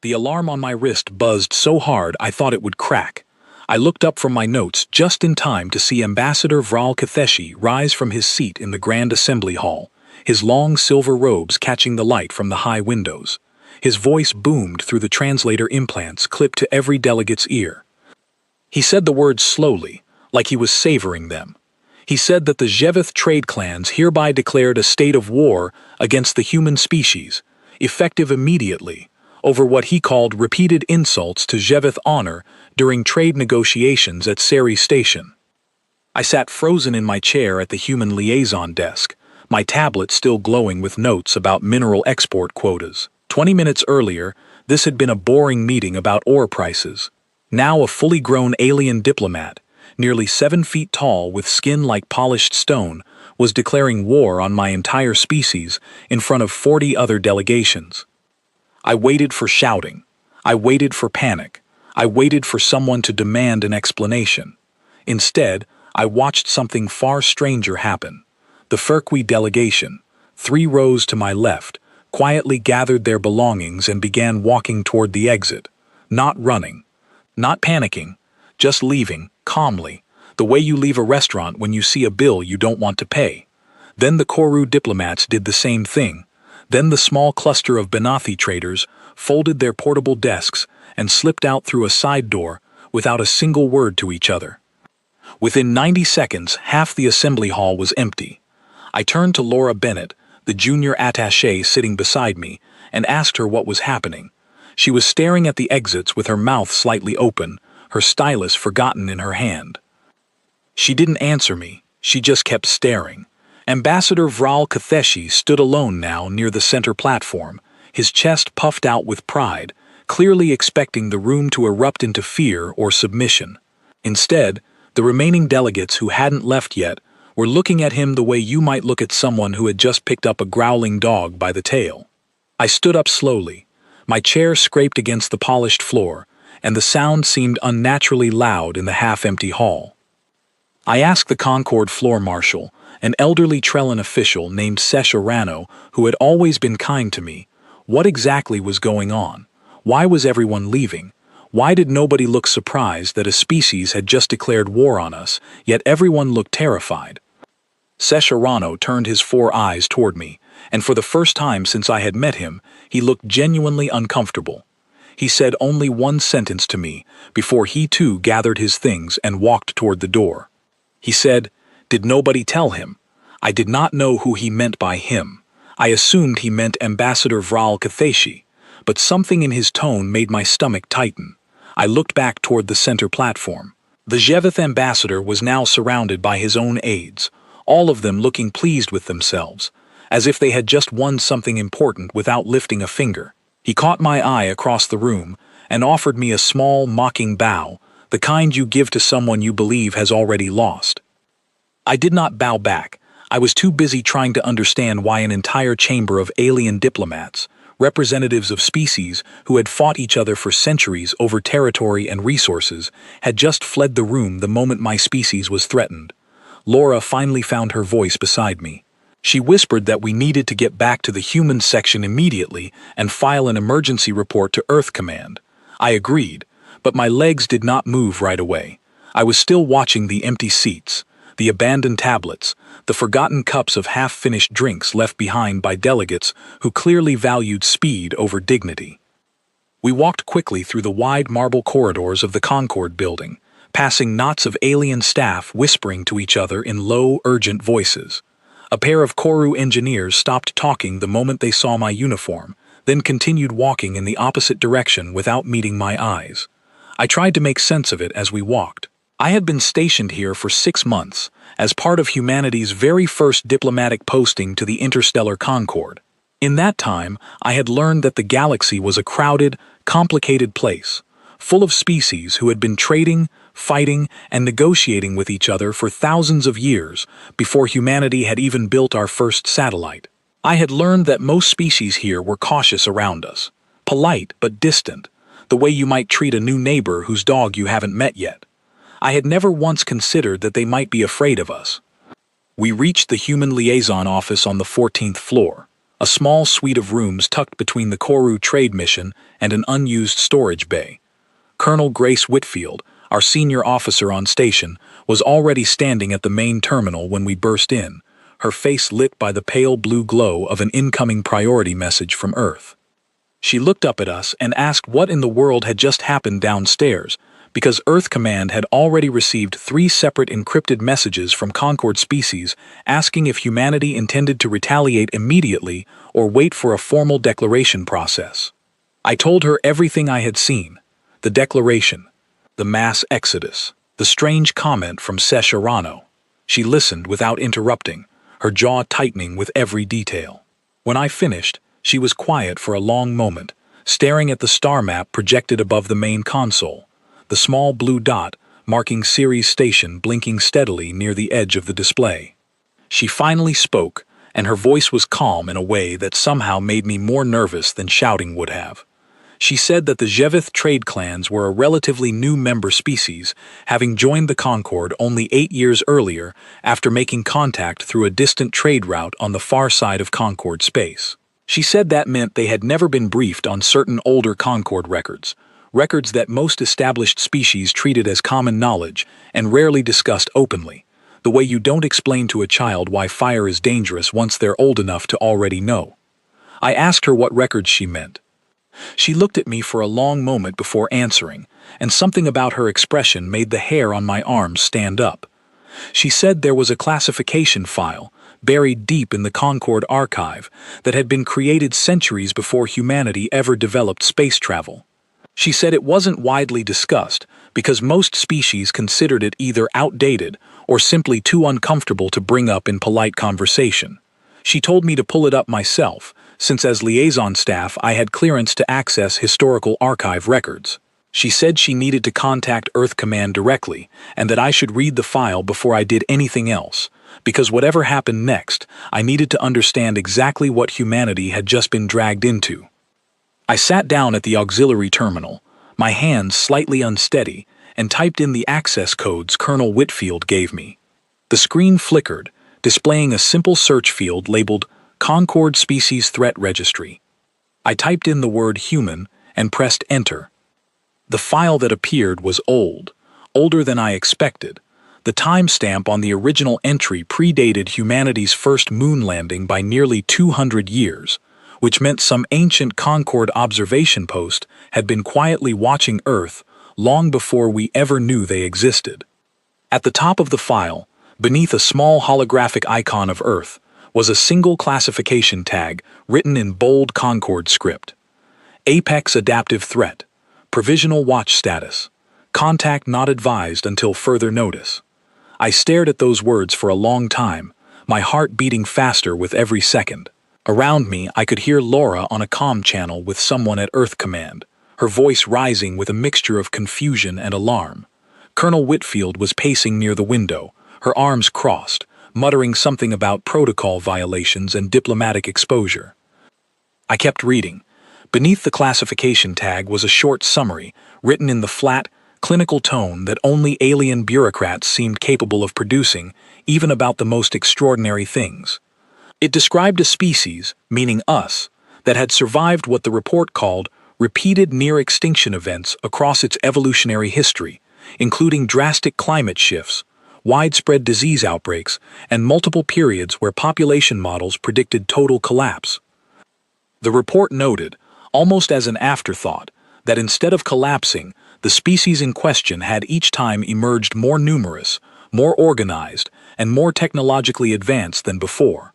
The alarm on my wrist buzzed so hard I thought it would crack. I looked up from my notes just in time to see Ambassador Vral Katheshi rise from his seat in the Grand Assembly Hall, his long silver robes catching the light from the high windows. His voice boomed through the translator implants clipped to every delegate's ear. He said the words slowly, like he was savoring them. He said that the Zhevith trade clans hereby declared a state of war against the human species, effective immediately, over what he called repeated insults to Zhevith honor during trade negotiations at Seri Station. I sat frozen in my chair at the human liaison desk, my tablet still glowing with notes about mineral export quotas. 20 minutes earlier, this had been a boring meeting about ore prices. Now a fully grown alien diplomat, nearly 7 feet tall with skin like polished stone, was declaring war on my entire species in front of 40 other delegations. I waited for shouting. I waited for panic. I waited for someone to demand an explanation. Instead, I watched something far stranger happen. The Ferqui delegation, 3 rows to my left, quietly gathered their belongings and began walking toward the exit. Not running. Not panicking. Just leaving, calmly, the way you leave a restaurant when you see a bill you don't want to pay. Then the Koru diplomats did the same thing. Then the small cluster of Benathi traders folded their portable desks and slipped out through a side door without a single word to each other. Within 90 seconds, half the assembly hall was empty. I turned to Laura Bennett, the junior attaché sitting beside me, and asked her what was happening. She was staring at the exits with her mouth slightly open, her stylus forgotten in her hand. She didn't answer me, she just kept staring. Ambassador Vral Katheshi stood alone now near the center platform, his chest puffed out with pride, clearly expecting the room to erupt into fear or submission. Instead, the remaining delegates who hadn't left yet were looking at him the way you might look at someone who had just picked up a growling dog by the tail. I stood up slowly. My chair scraped against the polished floor, and the sound seemed unnaturally loud in the half-empty hall. I asked the Concord floor marshal, an elderly Trellin official named Sesh Arano, who had always been kind to me, what exactly was going on? Why was everyone leaving? Why did nobody look surprised that a species had just declared war on us, yet everyone looked terrified? Sesh Arano turned his 4 eyes toward me, and for the first time since I had met him, he looked genuinely uncomfortable. He said only one sentence to me before he too gathered his things and walked toward the door. He said, "Did nobody tell him?" I did not know who he meant by him. I assumed he meant Ambassador Vral Katheshi, but something in his tone made my stomach tighten. I looked back toward the center platform. The Zhevith ambassador was now surrounded by his own aides, all of them looking pleased with themselves, as if they had just won something important without lifting a finger. He caught my eye across the room and offered me a small, mocking bow, the kind you give to someone you believe has already lost. I did not bow back. I was too busy trying to understand why an entire chamber of alien diplomats, representatives of species who had fought each other for centuries over territory and resources, had just fled the room the moment my species was threatened. Laura finally found her voice beside me. She whispered that we needed to get back to the humans section immediately and file an emergency report to Earth Command. I agreed, but my legs did not move right away. I was still watching the empty seats, the abandoned tablets, the forgotten cups of half-finished drinks left behind by delegates who clearly valued speed over dignity. We walked quickly through the wide marble corridors of the Concord building, passing knots of alien staff whispering to each other in low, urgent voices. A pair of Koru engineers stopped talking the moment they saw my uniform, then continued walking in the opposite direction without meeting my eyes. I tried to make sense of it as we walked. I had been stationed here for 6 months, as part of humanity's very first diplomatic posting to the interstellar Concord. In that time, I had learned that the galaxy was a crowded, complicated place, full of species who had been trading, fighting, and negotiating with each other for thousands of years before humanity had even built our first satellite. I had learned that most species here were cautious around us, polite but distant, the way you might treat a new neighbor whose dog you haven't met yet. I had never once considered that they might be afraid of us. We reached the human liaison office on the 14th floor. a small suite of rooms tucked between the Koru trade mission and an unused storage bay. Colonel Grace Whitfield, our senior officer on station, was already standing at the main terminal when we burst in, her face lit by the pale blue glow of an incoming priority message from Earth. She looked up at us and asked what in the world had just happened downstairs, because Earth Command had already received 3 separate encrypted messages from Concord species asking if humanity intended to retaliate immediately or wait for a formal declaration process. I told her everything I had seen: the declaration, the mass exodus, the strange comment from Sesh Arano. She listened without interrupting, her jaw tightening with every detail. When I finished, she was quiet for a long moment, staring at the star map projected above the main console, the small blue dot marking Ceres Station blinking steadily near the edge of the display. She finally spoke, and her voice was calm in a way that somehow made me more nervous than shouting would have. She said that the Jevith trade clans were a relatively new member species, having joined the Concord only 8 years earlier after making contact through a distant trade route on the far side of Concord space. She said that meant they had never been briefed on certain older Concord records that most established species treated as common knowledge and rarely discussed openly, the way you don't explain to a child why fire is dangerous once they're old enough to already know. I asked her what records she meant. She looked at me for a long moment before answering, and something about her expression made the hair on my arms stand up. She said there was a classification file buried deep in the Concord archive that had been created centuries before humanity ever developed space travel. She said it wasn't widely discussed because most species considered it either outdated or simply too uncomfortable to bring up in polite conversation. She told me to pull it up myself, since as liaison staff I had clearance to access historical archive records. She said she needed to contact Earth Command directly and that I should read the file before I did anything else, because whatever happened next, I needed to understand exactly what humanity had just been dragged into. I sat down at the auxiliary terminal, my hands slightly unsteady, and typed in the access codes Colonel Whitfield gave me. The screen flickered, displaying a simple search field labeled Concord Species Threat Registry. I typed in the word human and pressed enter. The file that appeared was old, older than I expected. The timestamp on the original entry predated humanity's first moon landing by nearly 200 years, which meant some ancient Concord observation post had been quietly watching Earth long before we ever knew they existed. At the top of the file, beneath a small holographic icon of Earth, was a single classification tag written in bold Concord script. Apex Adaptive Threat. Provisional Watch Status. Contact not advised until further notice. I stared at those words for a long time, my heart beating faster with every second. Around me, I could hear Laura on a comm channel with someone at Earth Command, her voice rising with a mixture of confusion and alarm. Colonel Whitfield was pacing near the window, her arms crossed, muttering something about protocol violations and diplomatic exposure. I kept reading. Beneath the classification tag was a short summary, written in the flat, clinical tone that only alien bureaucrats seemed capable of producing, even about the most extraordinary things. It described a species, meaning us, that had survived what the report called repeated near-extinction events across its evolutionary history, including drastic climate shifts, widespread disease outbreaks, and multiple periods where population models predicted total collapse. The report noted, almost as an afterthought, that instead of collapsing, the species in question had each time emerged more numerous, more organized, and more technologically advanced than before.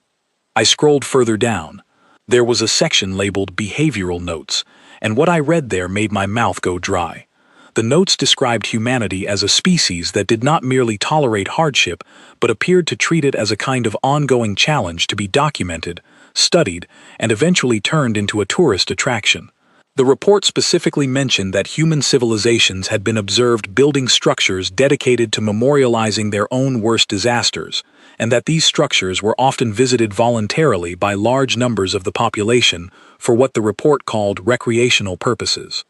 I scrolled further down. There was a section labeled Behavioral Notes, and what I read there made my mouth go dry. The notes described humanity as a species that did not merely tolerate hardship, but appeared to treat it as a kind of ongoing challenge to be documented, studied, and eventually turned into a tourist attraction. The report specifically mentioned that human civilizations had been observed building structures dedicated to memorializing their own worst disasters, and that these structures were often visited voluntarily by large numbers of the population for what the report called recreational purposes.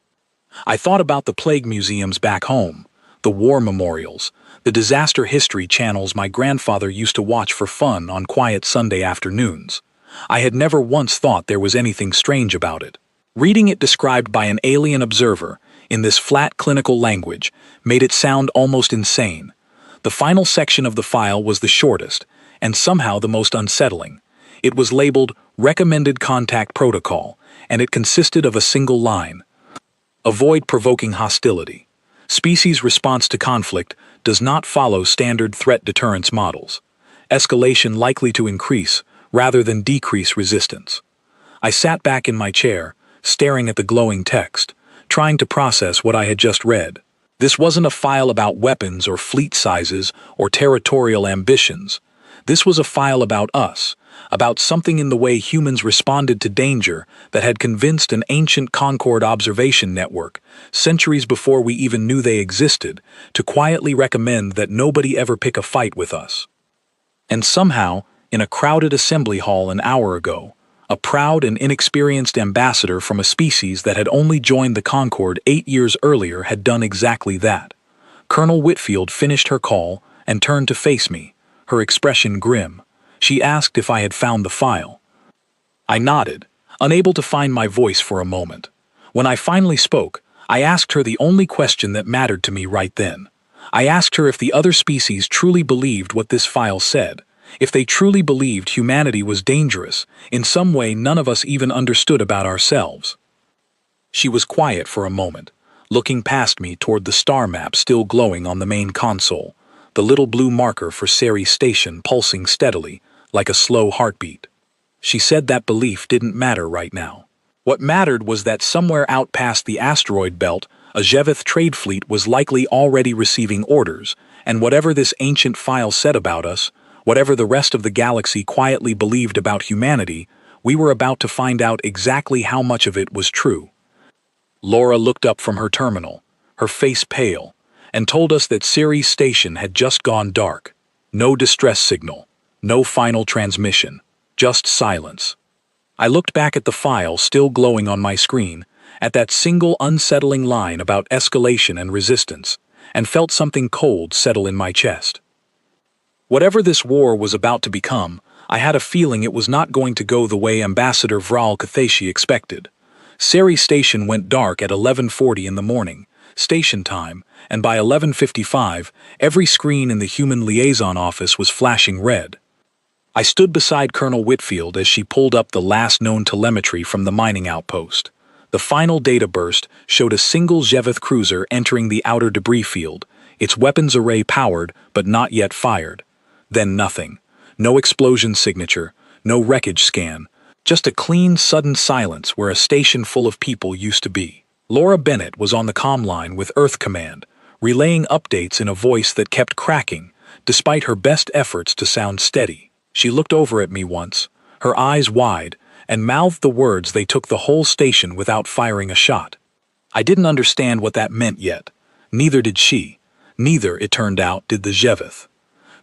I thought about the plague museums back home, the war memorials, the disaster history channels my grandfather used to watch for fun on quiet Sunday afternoons. I had never once thought there was anything strange about it. Reading it described by an alien observer, in this flat clinical language, made it sound almost insane. The final section of the file was the shortest, and somehow the most unsettling. It was labeled Recommended Contact Protocol, and it consisted of a single line. Avoid provoking hostility. Species response to conflict does not follow standard threat deterrence models. Escalation likely to increase, rather than decrease resistance. I sat back in my chair, staring at the glowing text, trying to process what I had just read. This wasn't a file about weapons or fleet sizes or territorial ambitions. This was a file about us, about something in the way humans responded to danger that had convinced an ancient Concord observation network, centuries before we even knew they existed, to quietly recommend that nobody ever pick a fight with us. And somehow, in a crowded assembly hall an hour ago, a proud and inexperienced ambassador from a species that had only joined the Concord 8 years earlier had done exactly that. Colonel Whitfield finished her call and turned to face me, her expression grim. She asked if I had found the file. I nodded, unable to find my voice for a moment. When I finally spoke, I asked her the only question that mattered to me right then. I asked her if the other species truly believed what this file said, if they truly believed humanity was dangerous, in some way none of us even understood about ourselves. She was quiet for a moment, looking past me toward the star map still glowing on the main console, the little blue marker for Ceres Station pulsing steadily, like a slow heartbeat. She said that belief didn't matter right now. What mattered was that somewhere out past the asteroid belt, a Zhevith trade fleet was likely already receiving orders, and whatever this ancient file said about us, whatever the rest of the galaxy quietly believed about humanity, we were about to find out exactly how much of it was true. Laura looked up from her terminal, her face pale, and told us that Ceres Station had just gone dark. No distress signal, no final transmission, just silence. I looked back at the file still glowing on my screen, at that single unsettling line about escalation and resistance, and felt something cold settle in my chest. Whatever this war was about to become, I had a feeling it was not going to go the way Ambassador Vral Katheshi expected. Ceres Station went dark at 11:40 in the morning, station time, and by 11:55, every screen in the Human Liaison Office was flashing red. I stood beside Colonel Whitfield as she pulled up the last known telemetry from the mining outpost. The final data burst showed a single Zhevith cruiser entering the outer debris field, its weapons array powered but not yet fired. Then nothing. No explosion signature, no wreckage scan, just a clean, sudden silence where a station full of people used to be. Laura Bennett was on the comm line with Earth Command, relaying updates in a voice that kept cracking, despite her best efforts to sound steady. She looked over at me once, her eyes wide, and mouthed the words they took the whole station without firing a shot. I didn't understand what that meant yet. Neither did she. Neither, it turned out, did the Zhevith.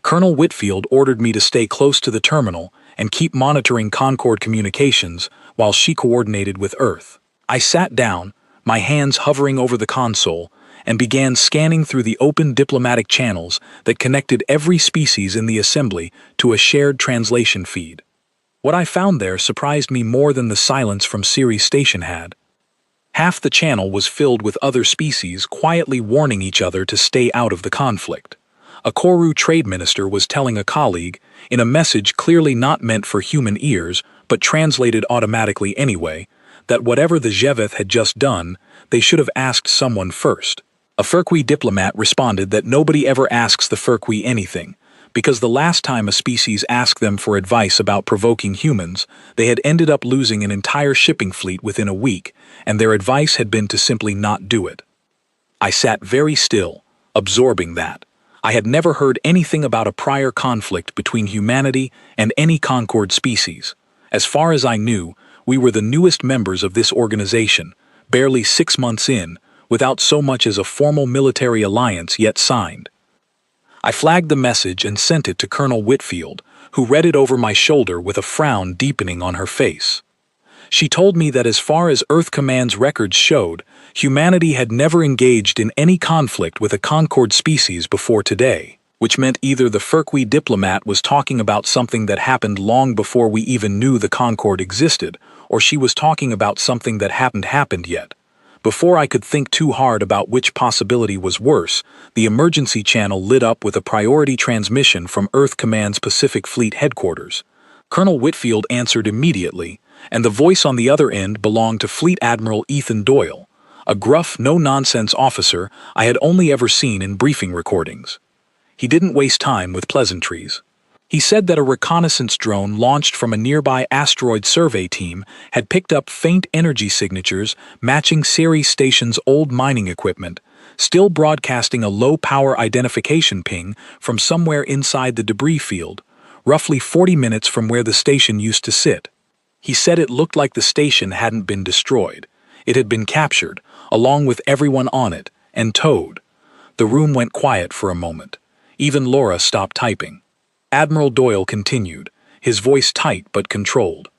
Colonel Whitfield ordered me to stay close to the terminal and keep monitoring Concord communications while she coordinated with Earth. I sat down, my hands hovering over the console, and began scanning through the open diplomatic channels that connected every species in the assembly to a shared translation feed. What I found there surprised me more than the silence from Ceres Station had. Half the channel was filled with other species quietly warning each other to stay out of the conflict. A Koru trade minister was telling a colleague, in a message clearly not meant for human ears but translated automatically anyway, that whatever the Zhevith had just done, they should have asked someone first. A Furqui diplomat responded that nobody ever asks the Furqui anything, because the last time a species asked them for advice about provoking humans, they had ended up losing an entire shipping fleet within a week, and their advice had been to simply not do it. I sat very still, absorbing that. I had never heard anything about a prior conflict between humanity and any Concord species. As far as I knew, we were the newest members of this organization, barely 6 months in, without so much as a formal military alliance yet signed. I flagged the message and sent it to Colonel Whitfield, who read it over my shoulder with a frown deepening on her face. She told me that as far as Earth Command's records showed, humanity had never engaged in any conflict with a Concord species before today. which meant either the Ferqui diplomat was talking about something that happened long before we even knew the Concorde existed, or she was talking about something that hadn't happened yet. Before I could think too hard about which possibility was worse, the emergency channel lit up with a priority transmission from Earth Command's Pacific Fleet headquarters. Colonel Whitfield answered immediately, and the voice on the other end belonged to Fleet Admiral Ethan Doyle, a gruff, no-nonsense officer I had only ever seen in briefing recordings. He didn't waste time with pleasantries. He said that a reconnaissance drone launched from a nearby asteroid survey team had picked up faint energy signatures matching Ceres Station's old mining equipment, still broadcasting a low-power identification ping from somewhere inside the debris field, roughly 40 minutes from where the station used to sit. He said it looked like the station hadn't been destroyed. It had been captured, along with everyone on it, and towed. The room went quiet for a moment. Even Laura stopped typing. Admiral Doyle continued, his voice tight but controlled.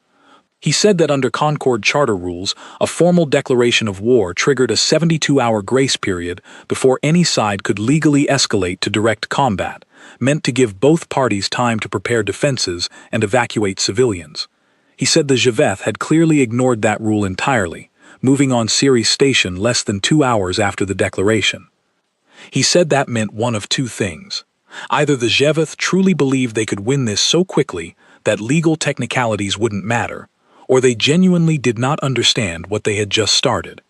He said that under Concorde charter rules, a formal declaration of war triggered a 72-hour grace period before any side could legally escalate to direct combat, meant to give both parties time to prepare defenses and evacuate civilians. He said the Javeth had clearly ignored that rule entirely, moving on Ceres Station less than 2 hours after the declaration. He said that meant one of two things. Either the Javeth truly believed they could win this so quickly that legal technicalities wouldn't matter, or they genuinely did not understand what they had just started.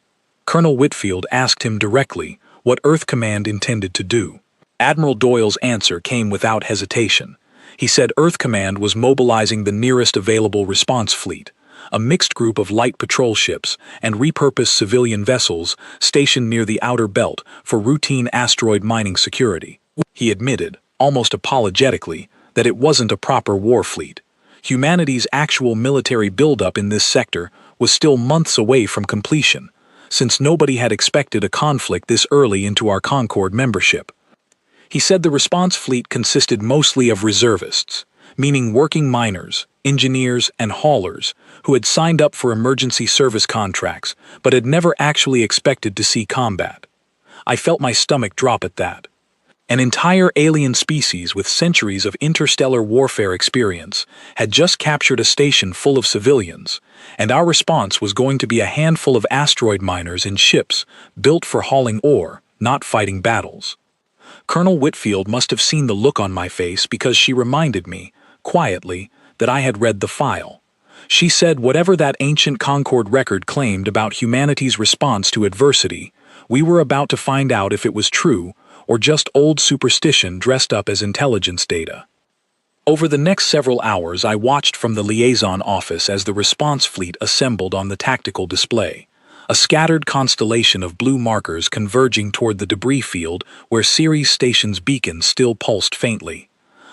Colonel Whitfield asked him directly what Earth Command intended to do. Admiral Doyle's answer came without hesitation. He said Earth Command was mobilizing the nearest available response fleet, a mixed group of light patrol ships and repurposed civilian vessels stationed near the outer belt for routine asteroid mining security. He admitted, almost apologetically, that it wasn't a proper war fleet. Humanity's actual military buildup in this sector was still months away from completion, since nobody had expected a conflict this early into our Concorde membership. He said the response fleet consisted mostly of reservists, meaning working miners, engineers, and haulers who had signed up for emergency service contracts but had never actually expected to see combat. I felt my stomach drop at that. An entire alien species with centuries of interstellar warfare experience had just captured a station full of civilians, and our response was going to be a handful of asteroid miners in ships built for hauling ore, not fighting battles. Colonel Whitfield must have seen the look on my face because she reminded me, quietly, that I had read the file. She said whatever that ancient Concorde record claimed about humanity's response to adversity, we were about to find out if it was true or just old superstition dressed up as intelligence data. Over the next several hours, I watched from the liaison office as the response fleet assembled on the tactical display, a scattered constellation of blue markers converging toward the debris field where Ceres Station's beacon still pulsed faintly.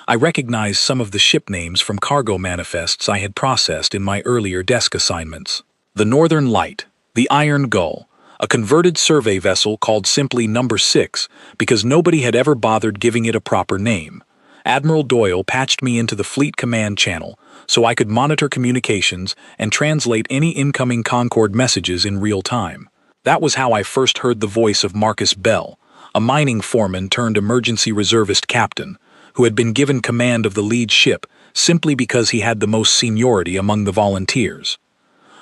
I recognized some of the ship names from cargo manifests I had processed in my earlier desk assignments. The Northern Light, the Iron Gull, a converted survey vessel called simply Number 6 because nobody had ever bothered giving it a proper name. Admiral Doyle patched me into the Fleet Command channel so I could monitor communications and translate any incoming Concorde messages in real time. That was how I first heard the voice of Marcus Bell, a mining foreman turned emergency reservist captain, who had been given command of the lead ship simply because he had the most seniority among the volunteers.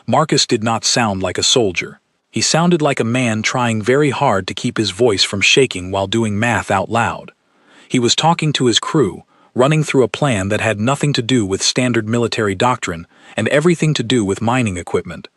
Marcus did not sound like a soldier. He sounded like a man trying very hard to keep his voice from shaking while doing math out loud. He was talking to his crew, running through a plan that had nothing to do with standard military doctrine and everything to do with mining equipment.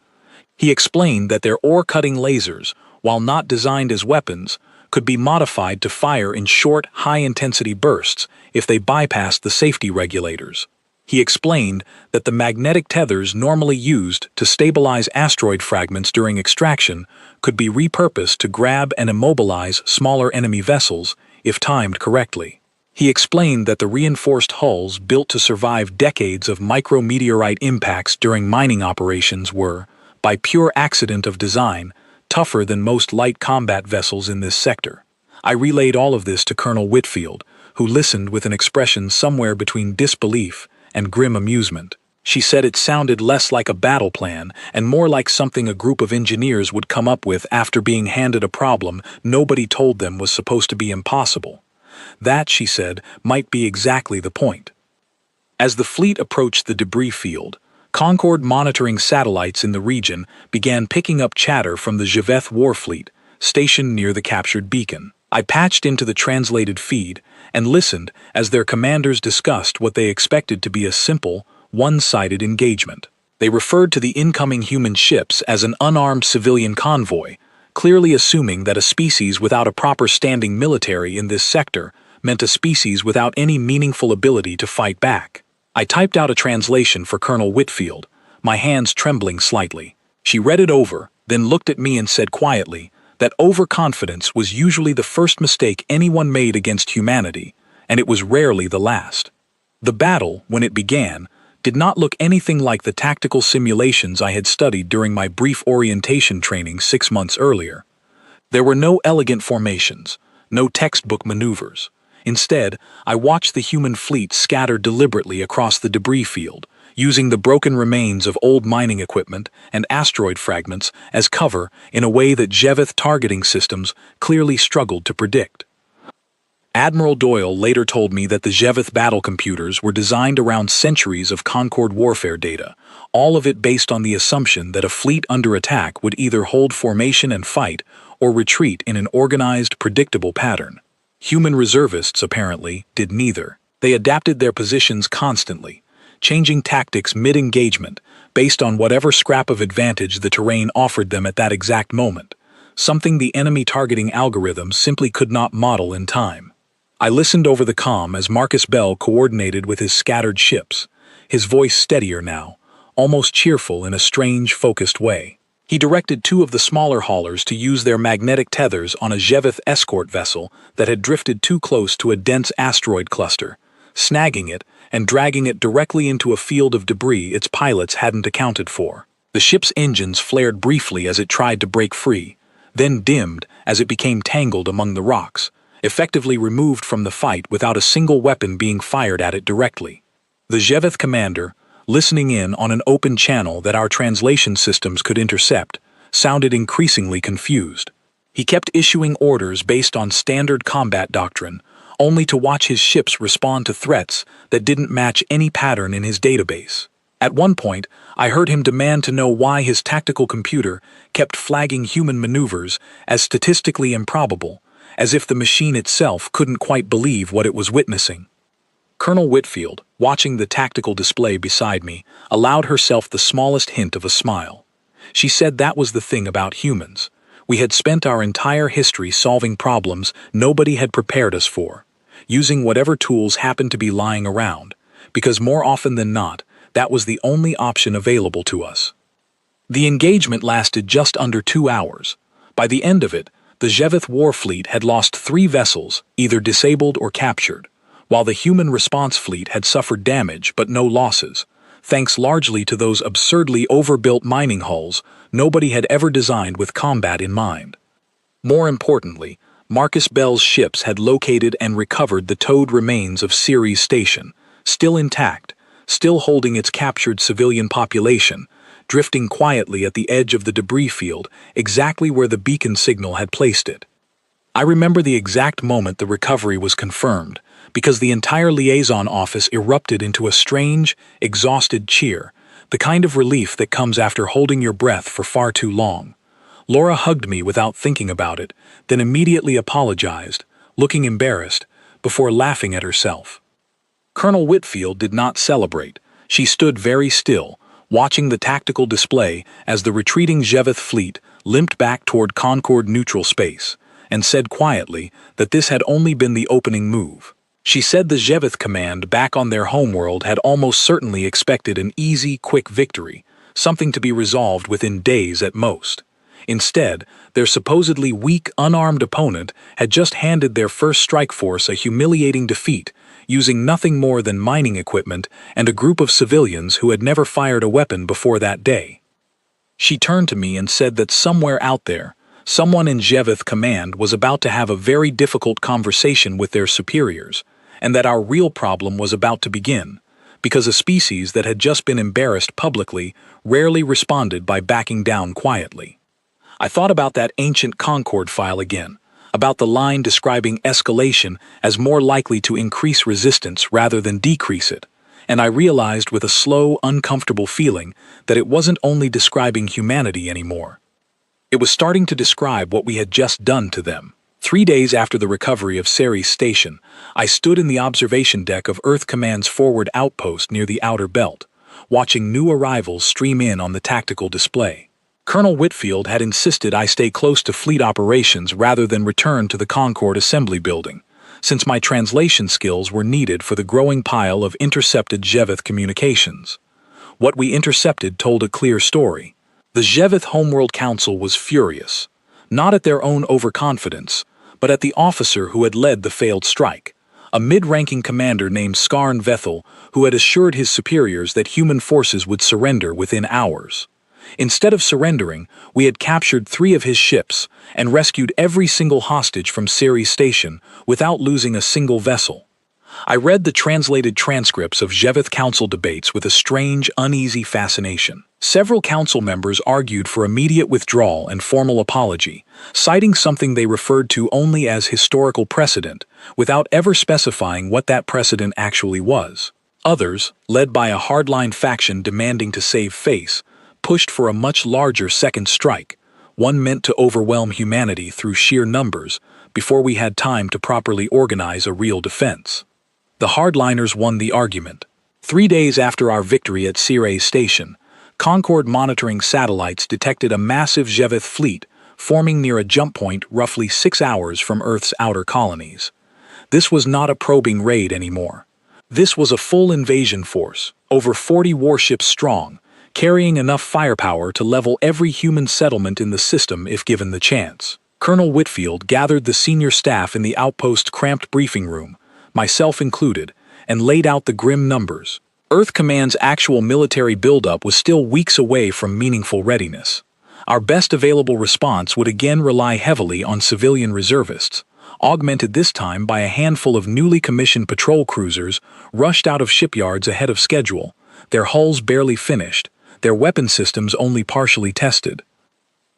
He explained that their ore-cutting lasers, while not designed as weapons, could be modified to fire in short, high-intensity bursts if they bypassed the safety regulators. He explained that the magnetic tethers normally used to stabilize asteroid fragments during extraction could be repurposed to grab and immobilize smaller enemy vessels if timed correctly. He explained that the reinforced hulls built to survive decades of micrometeorite impacts during mining operations were, by pure accident of design, tougher than most light combat vessels in this sector. I relayed all of this to Colonel Whitfield, who listened with an expression somewhere between disbelief and grim amusement. She said it sounded less like a battle plan and more like something a group of engineers would come up with after being handed a problem nobody told them was supposed to be impossible. That, she said, might be exactly the point. As the fleet approached the debris field, Concord monitoring satellites in the region began picking up chatter from the Javeth war fleet, stationed near the captured beacon. I patched into the translated feed and listened as their commanders discussed what they expected to be a simple, one-sided engagement. They referred to the incoming human ships as an unarmed civilian convoy, clearly assuming that a species without a proper standing military in this sector meant a species without any meaningful ability to fight back. I typed out a translation for Colonel Whitfield, my hands trembling slightly. She read it over, then looked at me and said quietly that overconfidence was usually the first mistake anyone made against humanity, and it was rarely the last. The battle, when it began, did not look anything like the tactical simulations I had studied during my brief orientation training 6 months earlier. There were no elegant formations, no textbook maneuvers. Instead, I watched the human fleet scatter deliberately across the debris field, using the broken remains of old mining equipment and asteroid fragments as cover in a way that Javeth targeting systems clearly struggled to predict. Admiral Doyle later told me that the Javeth battle computers were designed around centuries of Concord warfare data, all of it based on the assumption that a fleet under attack would either hold formation and fight or retreat in an organized, predictable pattern. Human reservists, apparently, did neither. They adapted their positions constantly, changing tactics mid-engagement based on whatever scrap of advantage the terrain offered them at that exact moment, something the enemy targeting algorithms simply could not model in time. I listened over the comm as Marcus Bell coordinated with his scattered ships, his voice steadier now, almost cheerful in a strange, focused way. He directed 2 of the smaller haulers to use their magnetic tethers on a Javeth escort vessel that had drifted too close to a dense asteroid cluster, snagging it and dragging it directly into a field of debris its pilots hadn't accounted for. The ship's engines flared briefly as it tried to break free, then dimmed as it became tangled among the rocks, effectively removed from the fight without a single weapon being fired at it directly. The Javeth commander, listening in on an open channel that our translation systems could intercept, sounded increasingly confused. He kept issuing orders based on standard combat doctrine, only to watch his ships respond to threats that didn't match any pattern in his database. At one point, I heard him demand to know why his tactical computer kept flagging human maneuvers as statistically improbable, as if the machine itself couldn't quite believe what it was witnessing. Colonel Whitfield, watching the tactical display beside me, allowed herself the smallest hint of a smile. She said that was the thing about humans. We had spent our entire history solving problems nobody had prepared us for, using whatever tools happened to be lying around, because more often than not, that was the only option available to us. The engagement lasted just under 2 hours. By the end of it, the Javeth war fleet had lost 3 vessels, either disabled or captured, while the human response fleet had suffered damage but no losses, thanks largely to those absurdly overbuilt mining hulls nobody had ever designed with combat in mind. More importantly, Marcus Bell's ships had located and recovered the towed remains of Ceres Station, still intact, still holding its captured civilian population, drifting quietly at the edge of the debris field exactly where the beacon signal had placed it. I remember the exact moment the recovery was confirmed, because the entire liaison office erupted into a strange, exhausted cheer, the kind of relief that comes after holding your breath for far too long. Laura hugged me without thinking about it, then immediately apologized, looking embarrassed, before laughing at herself. Colonel Whitfield did not celebrate. She stood very still, watching the tactical display as the retreating Javeth fleet limped back toward Concord neutral space, and said quietly that this had only been the opening move. She said the Javeth command back on their homeworld had almost certainly expected an easy, quick victory, something to be resolved within days at most. Instead, their supposedly weak, unarmed opponent had just handed their first strike force a humiliating defeat, using nothing more than mining equipment and a group of civilians who had never fired a weapon before that day. She turned to me and said that somewhere out there, someone in Javeth command was about to have a very difficult conversation with their superiors, and that our real problem was about to begin, because a species that had just been embarrassed publicly rarely responded by backing down quietly. I thought about that ancient Concord file again, about the line describing escalation as more likely to increase resistance rather than decrease it, and I realized with a slow, uncomfortable feeling that it wasn't only describing humanity anymore. It was starting to describe what we had just done to them. 3 days after the recovery of Ceres Station, I stood in the observation deck of Earth Command's forward outpost near the outer belt, watching new arrivals stream in on the tactical display. Colonel Whitfield had insisted I stay close to fleet operations rather than return to the Concord Assembly Building, since my translation skills were needed for the growing pile of intercepted Zhevith communications. What we intercepted told a clear story. The Zhevith Homeworld Council was furious, not at their own overconfidence, but at the officer who had led the failed strike, a mid-ranking commander named Skarn Vethel, who had assured his superiors that human forces would surrender within hours. Instead of surrendering, we had captured 3 of his ships and rescued every single hostage from Ceres Station without losing a single vessel. I read the translated transcripts of Zhevith Council debates with a strange, uneasy fascination. Several council members argued for immediate withdrawal and formal apology, citing something they referred to only as historical precedent, without ever specifying what that precedent actually was. Others, led by a hardline faction demanding to save face, pushed for a much larger second strike, one meant to overwhelm humanity through sheer numbers before we had time to properly organize a real defense. The hardliners won the argument. 3 days after our victory at Ceres Station, Concord monitoring satellites detected a massive Zhevith fleet forming near a jump point roughly 6 hours from Earth's outer colonies. This was not a probing raid anymore. This was a full invasion force, over 40 warships strong, carrying enough firepower to level every human settlement in the system if given the chance. Colonel Whitfield gathered the senior staff in the outpost's cramped briefing room, myself included, and laid out the grim numbers. Earth Command's actual military buildup was still weeks away from meaningful readiness. Our best available response would again rely heavily on civilian reservists, augmented this time by a handful of newly commissioned patrol cruisers rushed out of shipyards ahead of schedule, their hulls barely finished, their weapon systems only partially tested.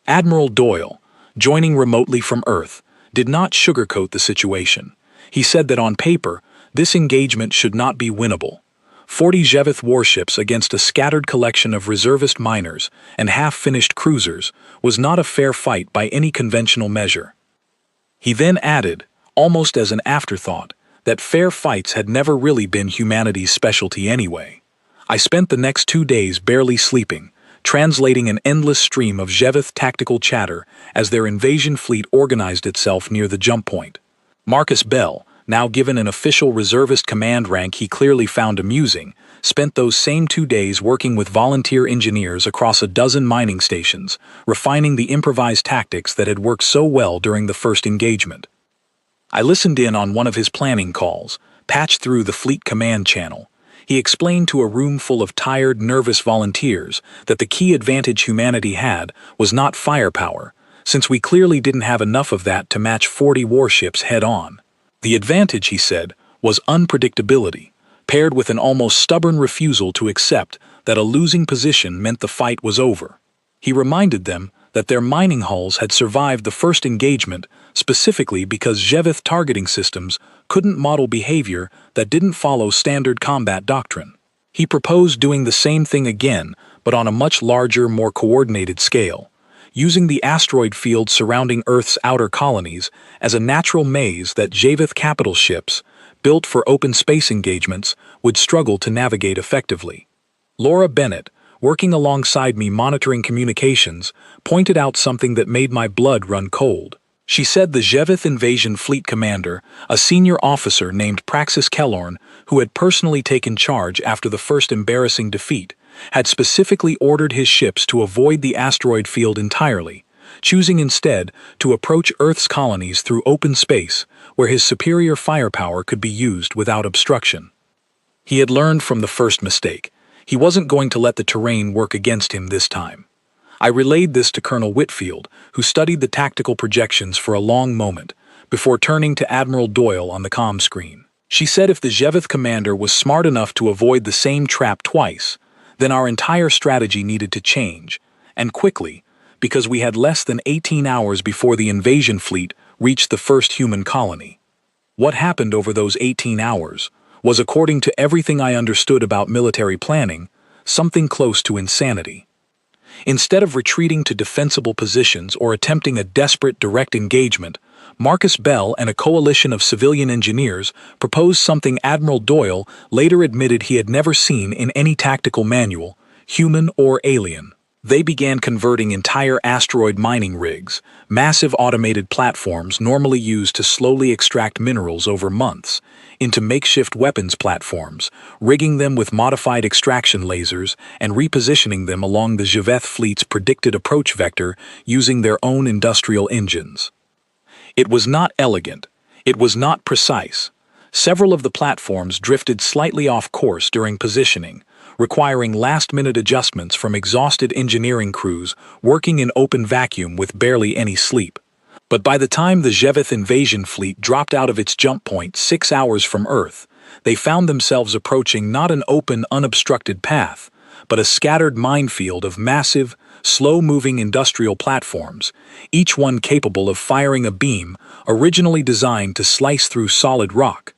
Admiral Doyle, joining remotely from Earth, did not sugarcoat the situation. He said that on paper, this engagement should not be winnable. 40 Zhevith warships against a scattered collection of reservist miners and half-finished cruisers was not a fair fight by any conventional measure. He then added, almost as an afterthought, that fair fights had never really been humanity's specialty anyway. I spent the next 2 days barely sleeping, translating an endless stream of Zhevith tactical chatter as their invasion fleet organized itself near the jump point. Marcus Bell, now given an official reservist command rank he clearly found amusing, spent those same 2 days working with volunteer engineers across a dozen mining stations, refining the improvised tactics that had worked so well during the first engagement. I listened in on one of his planning calls, patched through the fleet command channel. He explained to a room full of tired, nervous volunteers that the key advantage humanity had was not firepower, since we clearly didn't have enough of that to match 40 warships head-on. The advantage, he said, was unpredictability, paired with an almost stubborn refusal to accept that a losing position meant the fight was over. He reminded them that their mining hulls had survived the first engagement specifically because Zhevith targeting systems couldn't model behavior that didn't follow standard combat doctrine. He proposed doing the same thing again, but on a much larger, more coordinated scale, using the asteroid field surrounding Earth's outer colonies as a natural maze that Zhevith capital ships, built for open space engagements, would struggle to navigate effectively. Laura Bennett, working alongside me monitoring communications, pointed out something that made my blood run cold. She said the Zhevith invasion fleet commander, a senior officer named Praxis Kellorn, who had personally taken charge after the first embarrassing defeat, had specifically ordered his ships to avoid the asteroid field entirely, choosing instead to approach Earth's colonies through open space, where his superior firepower could be used without obstruction. He had learned from the first mistake. He wasn't going to let the terrain work against him this time. I relayed this to Colonel Whitfield, who studied the tactical projections for a long moment, before turning to Admiral Doyle on the comm screen. She said if the Zhevith commander was smart enough to avoid the same trap twice, then our entire strategy needed to change, and quickly, because we had less than 18 hours before the invasion fleet reached the first human colony. What happened over those 18 hours was, according to everything I understood about military planning, something close to insanity. Instead of retreating to defensible positions or attempting a desperate direct engagement, Marcus Bell and a coalition of civilian engineers proposed something Admiral Doyle later admitted he had never seen in any tactical manual, human or alien. They began converting entire asteroid mining rigs, massive automated platforms normally used to slowly extract minerals over months, into makeshift weapons platforms, rigging them with modified extraction lasers and repositioning them along the J'Veth fleet's predicted approach vector using their own industrial engines. It was not elegant. It was not precise. Several of the platforms drifted slightly off course during positioning, requiring last-minute adjustments from exhausted engineering crews working in open vacuum with barely any sleep. But by the time the J'Veth invasion fleet dropped out of its jump point 6 hours from Earth, they found themselves approaching not an open, unobstructed path, but a scattered minefield of massive, slow-moving industrial platforms, each one capable of firing a beam originally designed to slice through solid rock.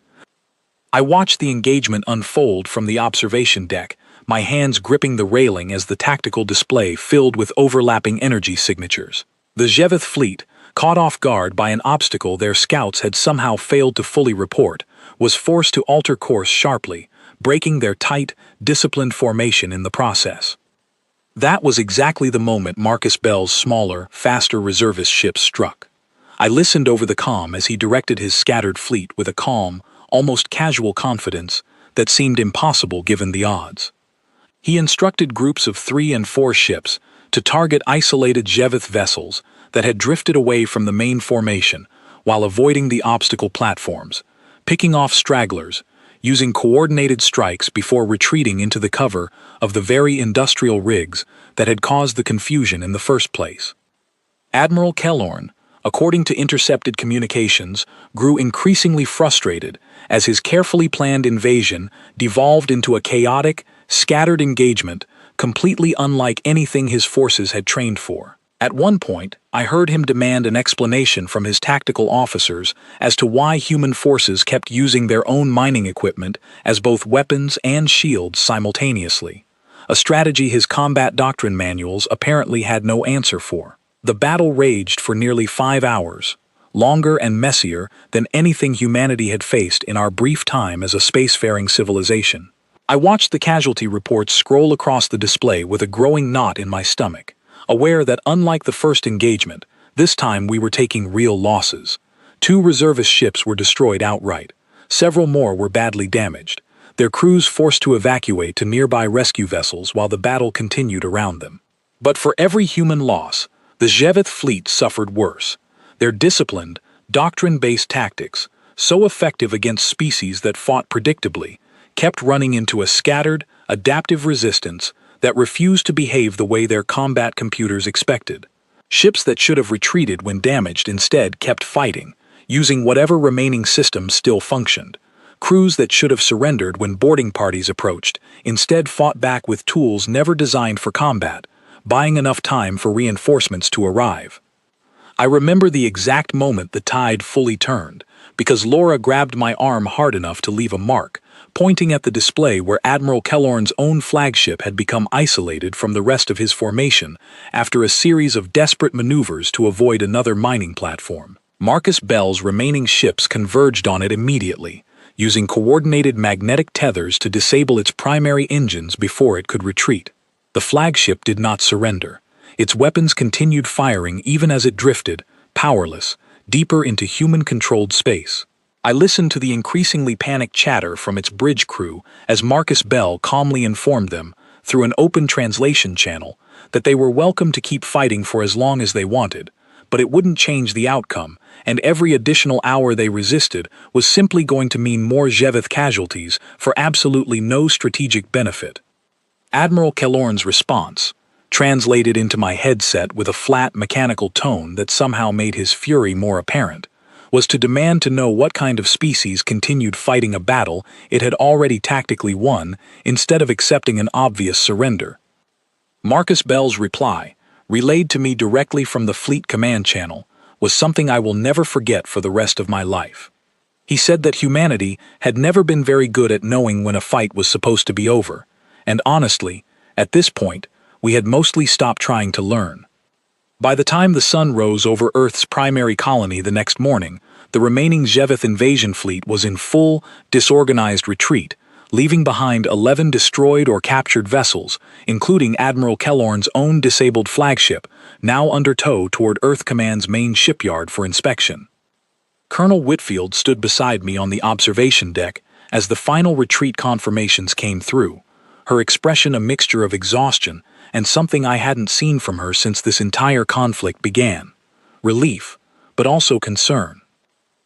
I watched the engagement unfold from the observation deck, my hands gripping the railing as the tactical display filled with overlapping energy signatures. The J'Veth fleet, caught off guard by an obstacle their scouts had somehow failed to fully report, was forced to alter course sharply, breaking their tight, disciplined formation in the process. That was exactly the moment Marcus Bell's smaller, faster reservist ships struck. I listened over the comm as he directed his scattered fleet with a calm, almost casual confidence that seemed impossible given the odds. He instructed groups of 3 and 4 ships to target isolated J'Veth vessels that had drifted away from the main formation while avoiding the obstacle platforms, picking off stragglers, using coordinated strikes before retreating into the cover of the very industrial rigs that had caused the confusion in the first place. Admiral Kellorn, according to intercepted communications, grew increasingly frustrated as his carefully planned invasion devolved into a chaotic, scattered engagement completely unlike anything his forces had trained for. At one point, I heard him demand an explanation from his tactical officers as to why human forces kept using their own mining equipment as both weapons and shields simultaneously, a strategy his combat doctrine manuals apparently had no answer for. The battle raged for nearly 5 hours, longer and messier than anything humanity had faced in our brief time as a spacefaring civilization. I watched the casualty reports scroll across the display with a growing knot in my stomach, aware that unlike the first engagement, this time we were taking real losses. 2 reservist ships were destroyed outright. Several more were badly damaged, their crews forced to evacuate to nearby rescue vessels while the battle continued around them. But for every human loss, the J'Veth fleet suffered worse. Their disciplined, doctrine-based tactics, so effective against species that fought predictably, kept running into a scattered, adaptive resistance that refused to behave the way their combat computers expected. Ships that should have retreated when damaged instead kept fighting, using whatever remaining systems still functioned. Crews that should have surrendered when boarding parties approached instead fought back with tools never designed for combat, buying enough time for reinforcements to arrive. I remember the exact moment the tide fully turned, because Laura grabbed my arm hard enough to leave a mark, pointing at the display where Admiral Kellorn's own flagship had become isolated from the rest of his formation after a series of desperate maneuvers to avoid another mining platform. Marcus Bell's remaining ships converged on it immediately, using coordinated magnetic tethers to disable its primary engines before it could retreat. The flagship did not surrender. Its weapons continued firing even as it drifted, powerless, deeper into human-controlled space. I listened to the increasingly panicked chatter from its bridge crew as Marcus Bell calmly informed them, through an open translation channel, that they were welcome to keep fighting for as long as they wanted, but it wouldn't change the outcome, and every additional hour they resisted was simply going to mean more J'Veth casualties for absolutely no strategic benefit. Admiral Kellorn's response, translated into my headset with a flat, mechanical tone that somehow made his fury more apparent, was to demand to know what kind of species continued fighting a battle it had already tactically won instead of accepting an obvious surrender. Marcus Bell's reply, relayed to me directly from the Fleet Command Channel, was something I will never forget for the rest of my life. He said that humanity had never been very good at knowing when a fight was supposed to be over, and honestly, at this point, we had mostly stopped trying to learn. By the time the sun rose over Earth's primary colony the next morning, the remaining Zhevith invasion fleet was in full, disorganized retreat, leaving behind 11 destroyed or captured vessels, including Admiral Kellorn's own disabled flagship, now under tow toward Earth Command's main shipyard for inspection. Colonel Whitfield stood beside me on the observation deck as the final retreat confirmations came through, her expression a mixture of exhaustion and something I hadn't seen from her since this entire conflict began. Relief, but also concern.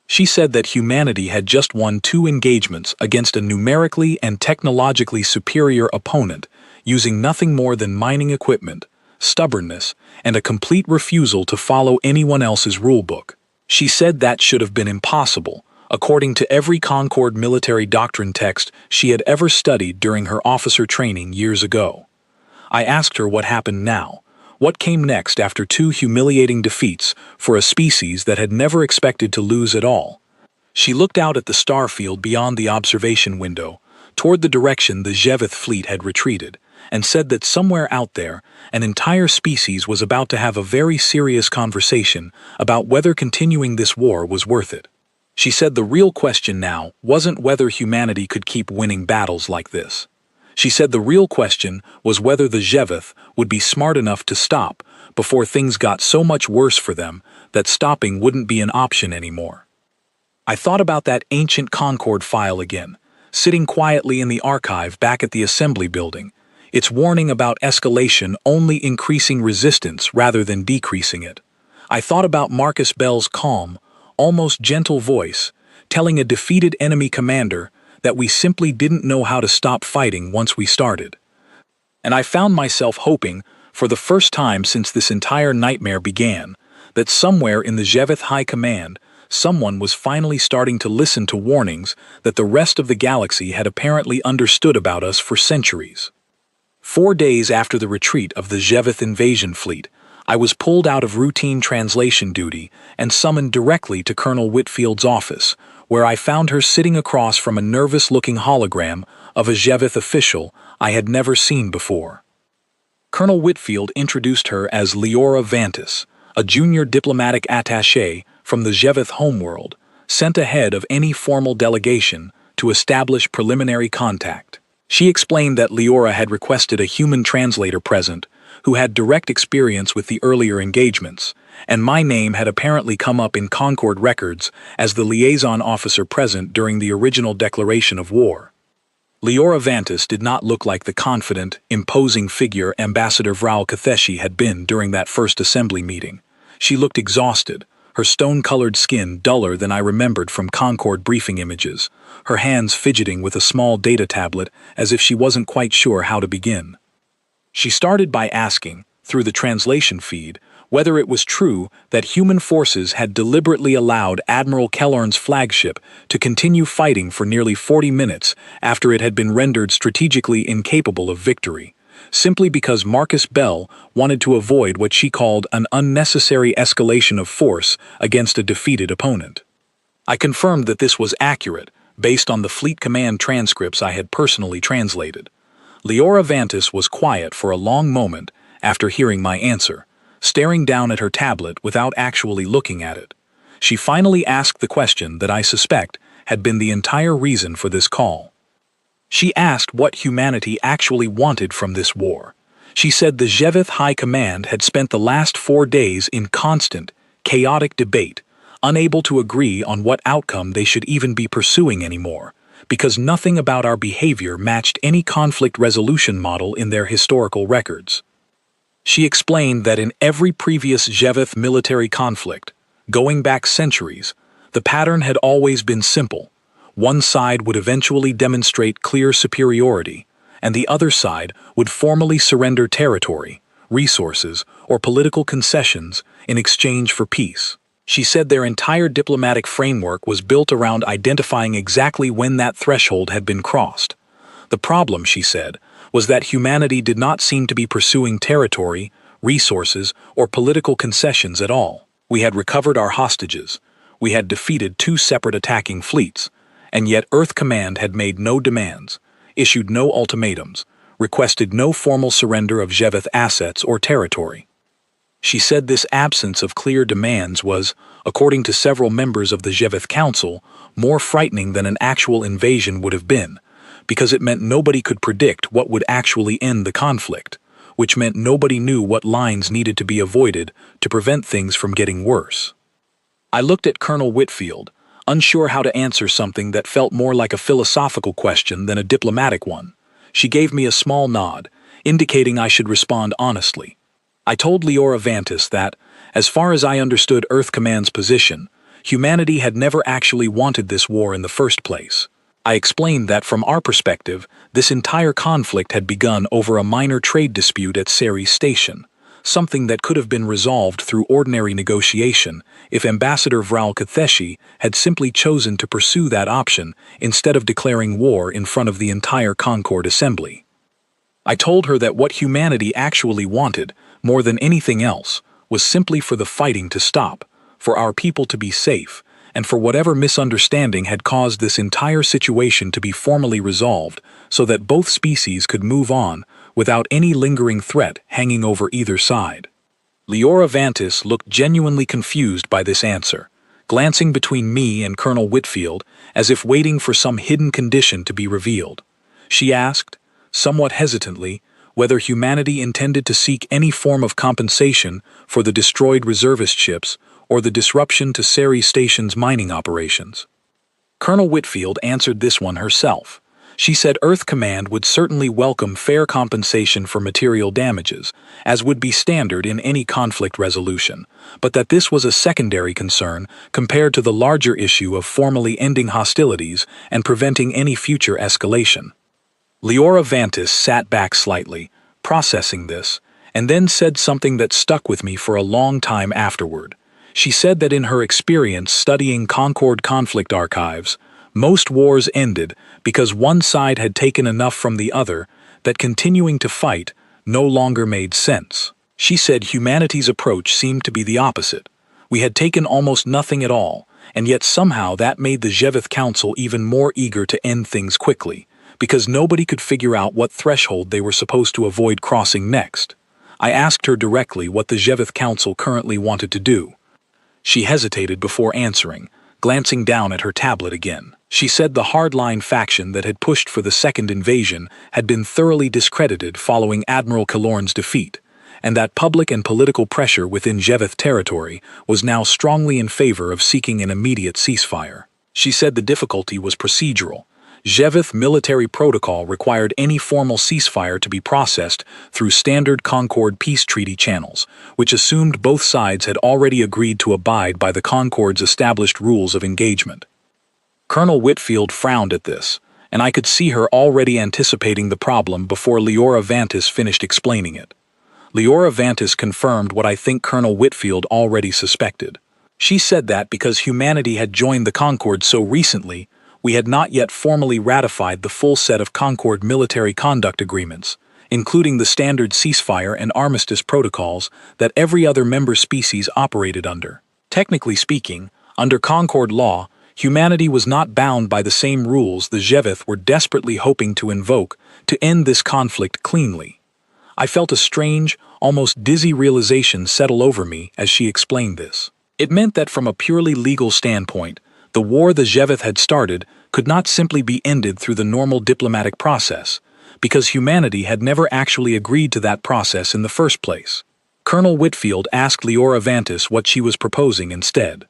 She said that humanity had just won 2 engagements against a numerically and technologically superior opponent, using nothing more than mining equipment, stubbornness, and a complete refusal to follow anyone else's rulebook. She said that should have been impossible, according to every Concord military doctrine text she had ever studied during her officer training years ago. I asked her what happened now. What came next after 2 humiliating defeats for a species that had never expected to lose at all? She looked out at the star field beyond the observation window, toward the direction the Zhevith fleet had retreated, and said that somewhere out there, an entire species was about to have a very serious conversation about whether continuing this war was worth it. She said the real question now wasn't whether humanity could keep winning battles like this. She said the real question was whether the Zhevith would be smart enough to stop before things got so much worse for them that stopping wouldn't be an option anymore. I thought about that ancient Concord file again, sitting quietly in the archive back at the assembly building, its warning about escalation only increasing resistance rather than decreasing it. I thought about Marcus Bell's calm, almost gentle voice, telling a defeated enemy commander that we simply didn't know how to stop fighting once we started. And I found myself hoping, for the first time since this entire nightmare began, that somewhere in the Zhevith High Command, someone was finally starting to listen to warnings that the rest of the galaxy had apparently understood about us for centuries. 4 days after the retreat of the Zhevith invasion fleet, I was pulled out of routine translation duty and summoned directly to Colonel Whitfield's office, where I found her sitting across from a nervous-looking hologram of a Zhevith official I had never seen before. Colonel Whitfield introduced her as Leora Vantis, a junior diplomatic attaché from the Zhevith homeworld, sent ahead of any formal delegation to establish preliminary contact. She explained that Leora had requested a human translator present who had direct experience with the earlier engagements, and my name had apparently come up in Concord records as the liaison officer present during the original declaration of war. Leora Vantis did not look like the confident, imposing figure Ambassador Vral Katheshi had been during that first assembly meeting. She looked exhausted, her stone-colored skin duller than I remembered from Concord briefing images, her hands fidgeting with a small data tablet as if she wasn't quite sure how to begin. She started by asking, through the translation feed, whether it was true that human forces had deliberately allowed Admiral Kellorn's flagship to continue fighting for nearly 40 minutes after it had been rendered strategically incapable of victory, simply because Marcus Bell wanted to avoid what she called an unnecessary escalation of force against a defeated opponent. I confirmed that this was accurate, based on the Fleet Command transcripts I had personally translated. Leora Vantis was quiet for a long moment after hearing my answer, staring down at her tablet without actually looking at it. She finally asked the question that I suspect had been the entire reason for this call. She asked what humanity actually wanted from this war. She said the Zhevith High Command had spent the last 4 days in constant, chaotic debate, unable to agree on what outcome they should even be pursuing anymore, because nothing about our behavior matched any conflict resolution model in their historical records. She explained that in every previous Zhevith military conflict, going back centuries, the pattern had always been simple. One side would eventually demonstrate clear superiority, and the other side would formally surrender territory, resources, or political concessions in exchange for peace. She said their entire diplomatic framework was built around identifying exactly when that threshold had been crossed. The problem, she said, was that humanity did not seem to be pursuing territory, resources, or political concessions at all. We had recovered our hostages. We had defeated 2 separate attacking fleets, and yet Earth Command had made no demands, issued no ultimatums, requested no formal surrender of Zheveth assets or territory. She said this absence of clear demands was, according to several members of the Zheveth Council, more frightening than an actual invasion would have been, because it meant nobody could predict what would actually end the conflict, which meant nobody knew what lines needed to be avoided to prevent things from getting worse. I looked at Colonel Whitfield, unsure how to answer something that felt more like a philosophical question than a diplomatic one. She gave me a small nod, indicating I should respond honestly. I told Leora Vantis that, as far as I understood Earth Command's position, humanity had never actually wanted this war in the first place. I explained that from our perspective, this entire conflict had begun over a minor trade dispute at Ceres Station, something that could have been resolved through ordinary negotiation if Ambassador Vral Katheshi had simply chosen to pursue that option instead of declaring war in front of the entire Concord Assembly. I told her that what humanity actually wanted, more than anything else, was simply for the fighting to stop, for our people to be safe, and for whatever misunderstanding had caused this entire situation to be formally resolved so that both species could move on without any lingering threat hanging over either side. Leora Vantis looked genuinely confused by this answer, glancing between me and Colonel Whitfield as if waiting for some hidden condition to be revealed. She asked, somewhat hesitantly, whether humanity intended to seek any form of compensation for the destroyed reservist ships or the disruption to Ceres Station's mining operations. Colonel Whitfield answered this one herself. She said Earth Command would certainly welcome fair compensation for material damages, as would be standard in any conflict resolution, but that this was a secondary concern compared to the larger issue of formally ending hostilities and preventing any future escalation. Leora Vantis sat back slightly, processing this, and then said something that stuck with me for a long time afterward. She said that in her experience studying Concord conflict archives, most wars ended because one side had taken enough from the other that continuing to fight no longer made sense. She said humanity's approach seemed to be the opposite. We had taken almost nothing at all, and yet somehow that made the Zheveth Council even more eager to end things quickly, because nobody could figure out what threshold they were supposed to avoid crossing next. I asked her directly what the Zheveth Council currently wanted to do. She hesitated before answering, glancing down at her tablet again. She said the hardline faction that had pushed for the second invasion had been thoroughly discredited following Admiral Killorn's defeat, and that public and political pressure within Zheveth territory was now strongly in favor of seeking an immediate ceasefire. She said the difficulty was procedural. Zheveth military protocol required any formal ceasefire to be processed through standard Concord peace treaty channels, which assumed both sides had already agreed to abide by the Concord's established rules of engagement. Colonel Whitfield frowned at this, and I could see her already anticipating the problem before Leora Vantis finished explaining it. Leora Vantis confirmed what I think Colonel Whitfield already suspected. She said that because humanity had joined the Concord so recently, we had not yet formally ratified the full set of Concord military conduct agreements, including the standard ceasefire and armistice protocols that every other member species operated under. Technically speaking, under Concord law, humanity was not bound by the same rules the Zheveth were desperately hoping to invoke to end this conflict cleanly. I felt a strange, almost dizzy realization settle over me as she explained this. It meant that from a purely legal standpoint, the war the Zheveth had started could not simply be ended through the normal diplomatic process, because humanity had never actually agreed to that process in the first place. Colonel Whitfield asked Leora Vantis what she was proposing instead.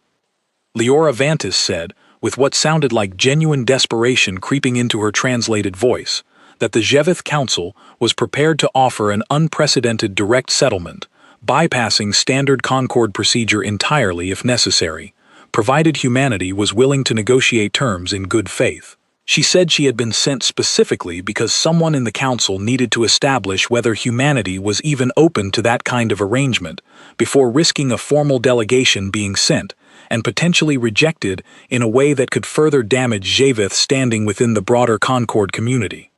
Leora Vantis said, with what sounded like genuine desperation creeping into her translated voice, that the Zheveth Council was prepared to offer an unprecedented direct settlement, bypassing standard Concord procedure entirely if necessary, provided humanity was willing to negotiate terms in good faith. She said she had been sent specifically because someone in the council needed to establish whether humanity was even open to that kind of arrangement before risking a formal delegation being sent and potentially rejected in a way that could further damage Zheveth's standing within the broader Concord community.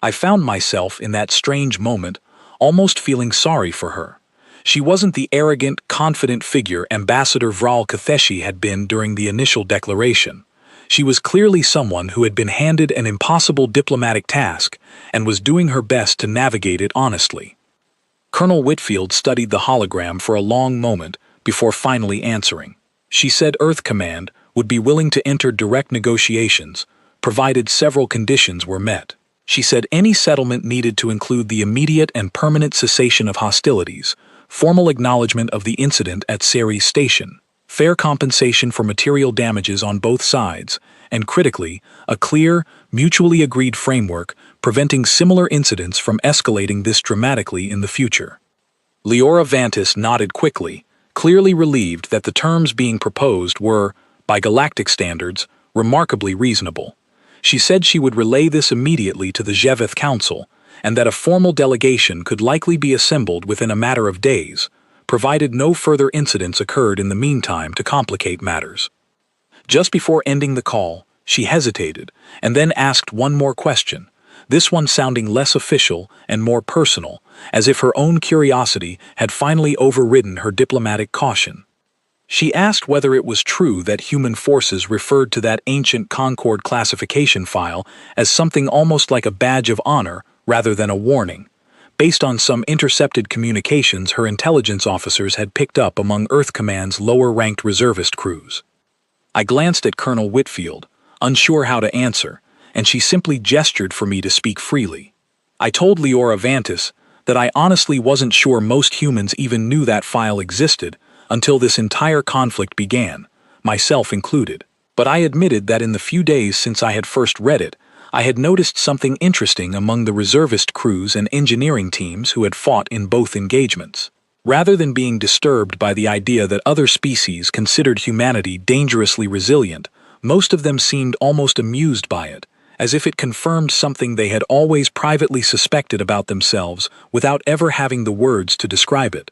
I found myself in that strange moment almost feeling sorry for her. She wasn't the arrogant, confident figure Ambassador Vral Katheshi had been during the initial declaration. She was clearly someone who had been handed an impossible diplomatic task and was doing her best to navigate it honestly. Colonel Whitfield studied the hologram for a long moment before finally answering. She said Earth Command would be willing to enter direct negotiations, provided several conditions were met. She said any settlement needed to include the immediate and permanent cessation of hostilities, formal acknowledgement of the incident at Ceres Station, fair compensation for material damages on both sides, and critically, a clear, mutually agreed framework preventing similar incidents from escalating this dramatically in the future. Leora Vantis nodded quickly, clearly relieved that the terms being proposed were, by galactic standards, remarkably reasonable. She said she would relay this immediately to the Zheveth Council, and that a formal delegation could likely be assembled within a matter of days, provided no further incidents occurred in the meantime to complicate matters. Just before ending the call, she hesitated, and then asked one more question, this one sounding less official and more personal, as if her own curiosity had finally overridden her diplomatic caution. She asked whether it was true that human forces referred to that ancient Concord classification file as something almost like a badge of honor rather than a warning, based on some intercepted communications her intelligence officers had picked up among Earth Command's lower-ranked reservist crews. I glanced at Colonel Whitfield, unsure how to answer, and she simply gestured for me to speak freely. I told Leora Vantis that I honestly wasn't sure most humans even knew that file existed until this entire conflict began, myself included. But I admitted that in the few days since I had first read it, I had noticed something interesting among the reservist crews and engineering teams who had fought in both engagements. Rather than being disturbed by the idea that other species considered humanity dangerously resilient, most of them seemed almost amused by it, as if it confirmed something they had always privately suspected about themselves without ever having the words to describe it.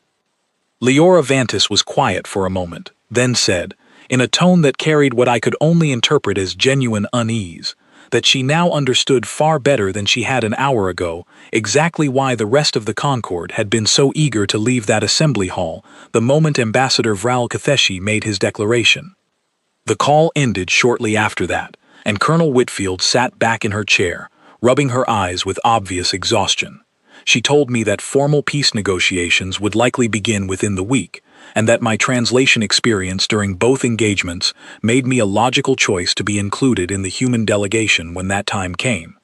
Leora Vantis was quiet for a moment, then said, in a tone that carried what I could only interpret as genuine unease, that she now understood far better than she had an hour ago exactly why the rest of the Concord had been so eager to leave that assembly hall the moment Ambassador Vral Katheshi made his declaration. The call ended shortly after that, and Colonel Whitfield sat back in her chair, rubbing her eyes with obvious exhaustion. She told me that formal peace negotiations would likely begin within the week, and that my translation experience during both engagements made me a logical choice to be included in the human delegation when that time came.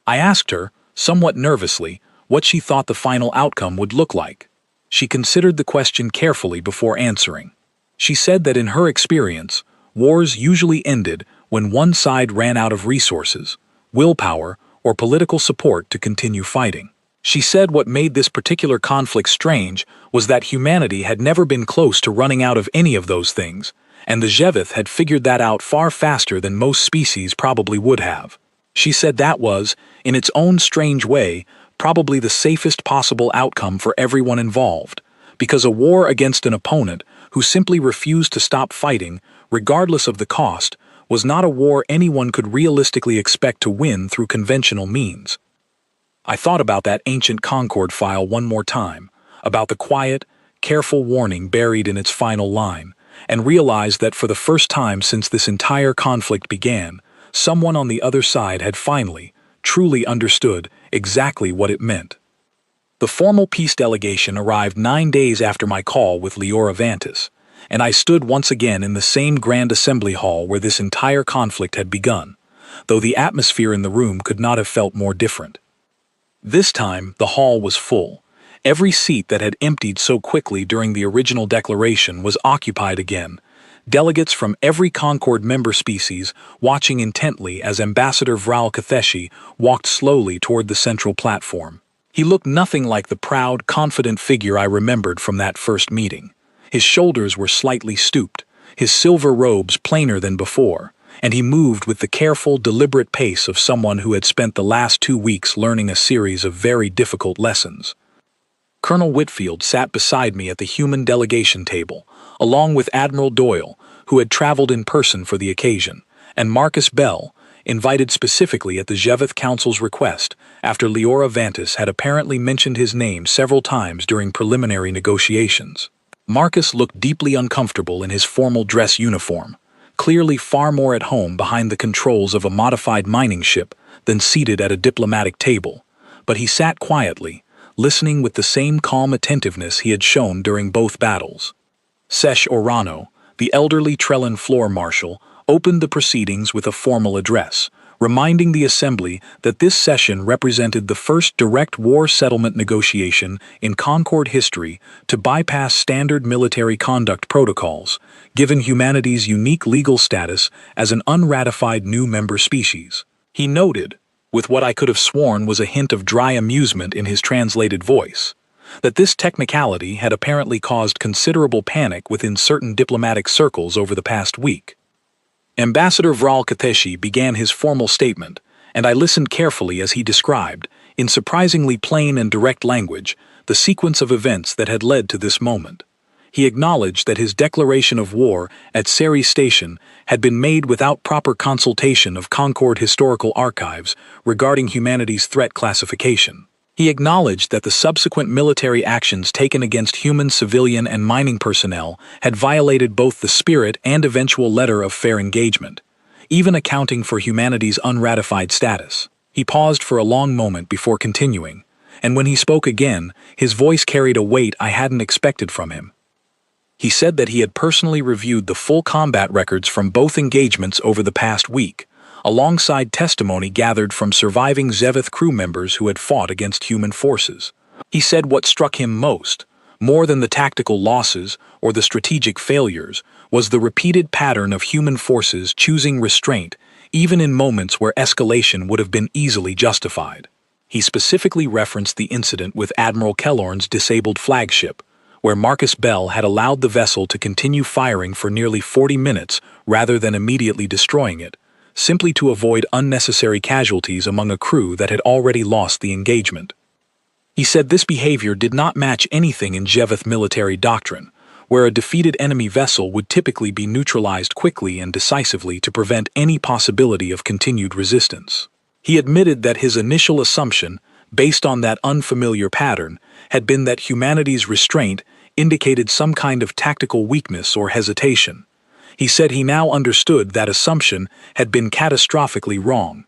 I asked her, somewhat nervously, what she thought the final outcome would look like. She considered the question carefully before answering. She said that in her experience, wars usually ended when one side ran out of resources, willpower, or political support to continue fighting. She said what made this particular conflict strange was that humanity had never been close to running out of any of those things, and the Zheveth had figured that out far faster than most species probably would have. She said that was, in its own strange way, probably the safest possible outcome for everyone involved, because a war against an opponent who simply refused to stop fighting, regardless of the cost, was not a war anyone could realistically expect to win through conventional means. I thought about that ancient Concord file one more time, about the quiet, careful warning buried in its final line, and realized that for the first time since this entire conflict began, someone on the other side had finally, truly understood exactly what it meant. The formal peace delegation arrived 9 days after my call with Leora Vantis, and I stood once again in the same grand assembly hall where this entire conflict had begun, though the atmosphere in the room could not have felt more different. This time, the hall was full. Every seat that had emptied so quickly during the original declaration was occupied again, delegates from every Concord member species watching intently as Ambassador Vral Katheshi walked slowly toward the central platform. He looked nothing like the proud, confident figure I remembered from that first meeting. His shoulders were slightly stooped, his silver robes plainer than before, and he moved with the careful, deliberate pace of someone who had spent the last 2 weeks learning a series of very difficult lessons. Colonel Whitfield sat beside me at the human delegation table, along with Admiral Doyle, who had traveled in person for the occasion, and Marcus Bell, invited specifically at the Zheveth Council's request, after Leora Vantis had apparently mentioned his name several times during preliminary negotiations. Marcus looked deeply uncomfortable in his formal dress uniform, clearly far more at home behind the controls of a modified mining ship than seated at a diplomatic table, but he sat quietly, listening with the same calm attentiveness he had shown during both battles. Sesh Orano, the elderly Trellin floor marshal, opened the proceedings with a formal address, reminding the assembly that this session represented the first direct war settlement negotiation in Concord history to bypass standard military conduct protocols, given humanity's unique legal status as an unratified new member species. He noted, with what I could have sworn was a hint of dry amusement in his translated voice, that this technicality had apparently caused considerable panic within certain diplomatic circles over the past week. Ambassador Vral Katheshi began his formal statement, and I listened carefully as he described, in surprisingly plain and direct language, the sequence of events that had led to this moment. He acknowledged that his declaration of war at Ceres Station had been made without proper consultation of Concord historical archives regarding humanity's threat classification. He acknowledged that the subsequent military actions taken against human, civilian, and mining personnel had violated both the spirit and eventual letter of fair engagement, even accounting for humanity's unratified status. He paused for a long moment before continuing, and when he spoke again, his voice carried a weight I hadn't expected from him. He said that he had personally reviewed the full combat records from both engagements over the past week, alongside testimony gathered from surviving Zevith crew members who had fought against human forces. He said what struck him most, more than the tactical losses or the strategic failures, was the repeated pattern of human forces choosing restraint, even in moments where escalation would have been easily justified. He specifically referenced the incident with Admiral Kellorn's disabled flagship, where Marcus Bell had allowed the vessel to continue firing for nearly 40 minutes rather than immediately destroying it, simply to avoid unnecessary casualties among a crew that had already lost the engagement. He said this behavior did not match anything in Zevith military doctrine, where a defeated enemy vessel would typically be neutralized quickly and decisively to prevent any possibility of continued resistance. He admitted that his initial assumption, based on that unfamiliar pattern, had been that humanity's restraint indicated some kind of tactical weakness or hesitation. He said he now understood that assumption had been catastrophically wrong.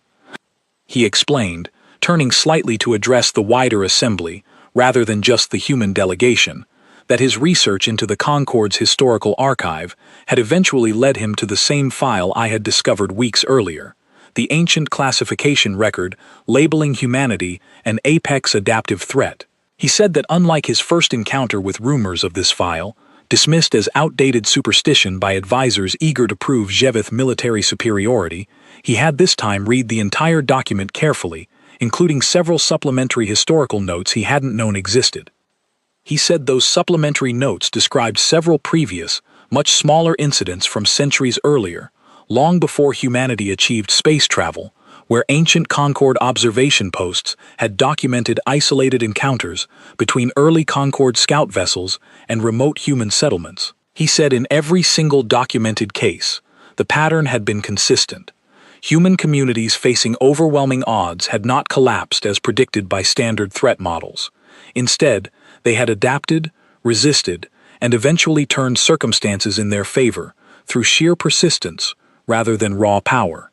He explained, turning slightly to address the wider assembly, rather than just the human delegation, that his research into the Concord's historical archive had eventually led him to the same file I had discovered weeks earlier, the ancient classification record labeling humanity an apex adaptive threat. He said that unlike his first encounter with rumors of this file, dismissed as outdated superstition by advisors eager to prove Zevith military superiority, he had this time read the entire document carefully, including several supplementary historical notes he hadn't known existed. He said those supplementary notes described several previous, much smaller incidents from centuries earlier, long before humanity achieved space travel, where ancient Concord observation posts had documented isolated encounters between early Concord scout vessels and remote human settlements. He said in every single documented case, the pattern had been consistent. Human communities facing overwhelming odds had not collapsed as predicted by standard threat models. Instead, they had adapted, resisted, and eventually turned circumstances in their favor through sheer persistence rather than raw power.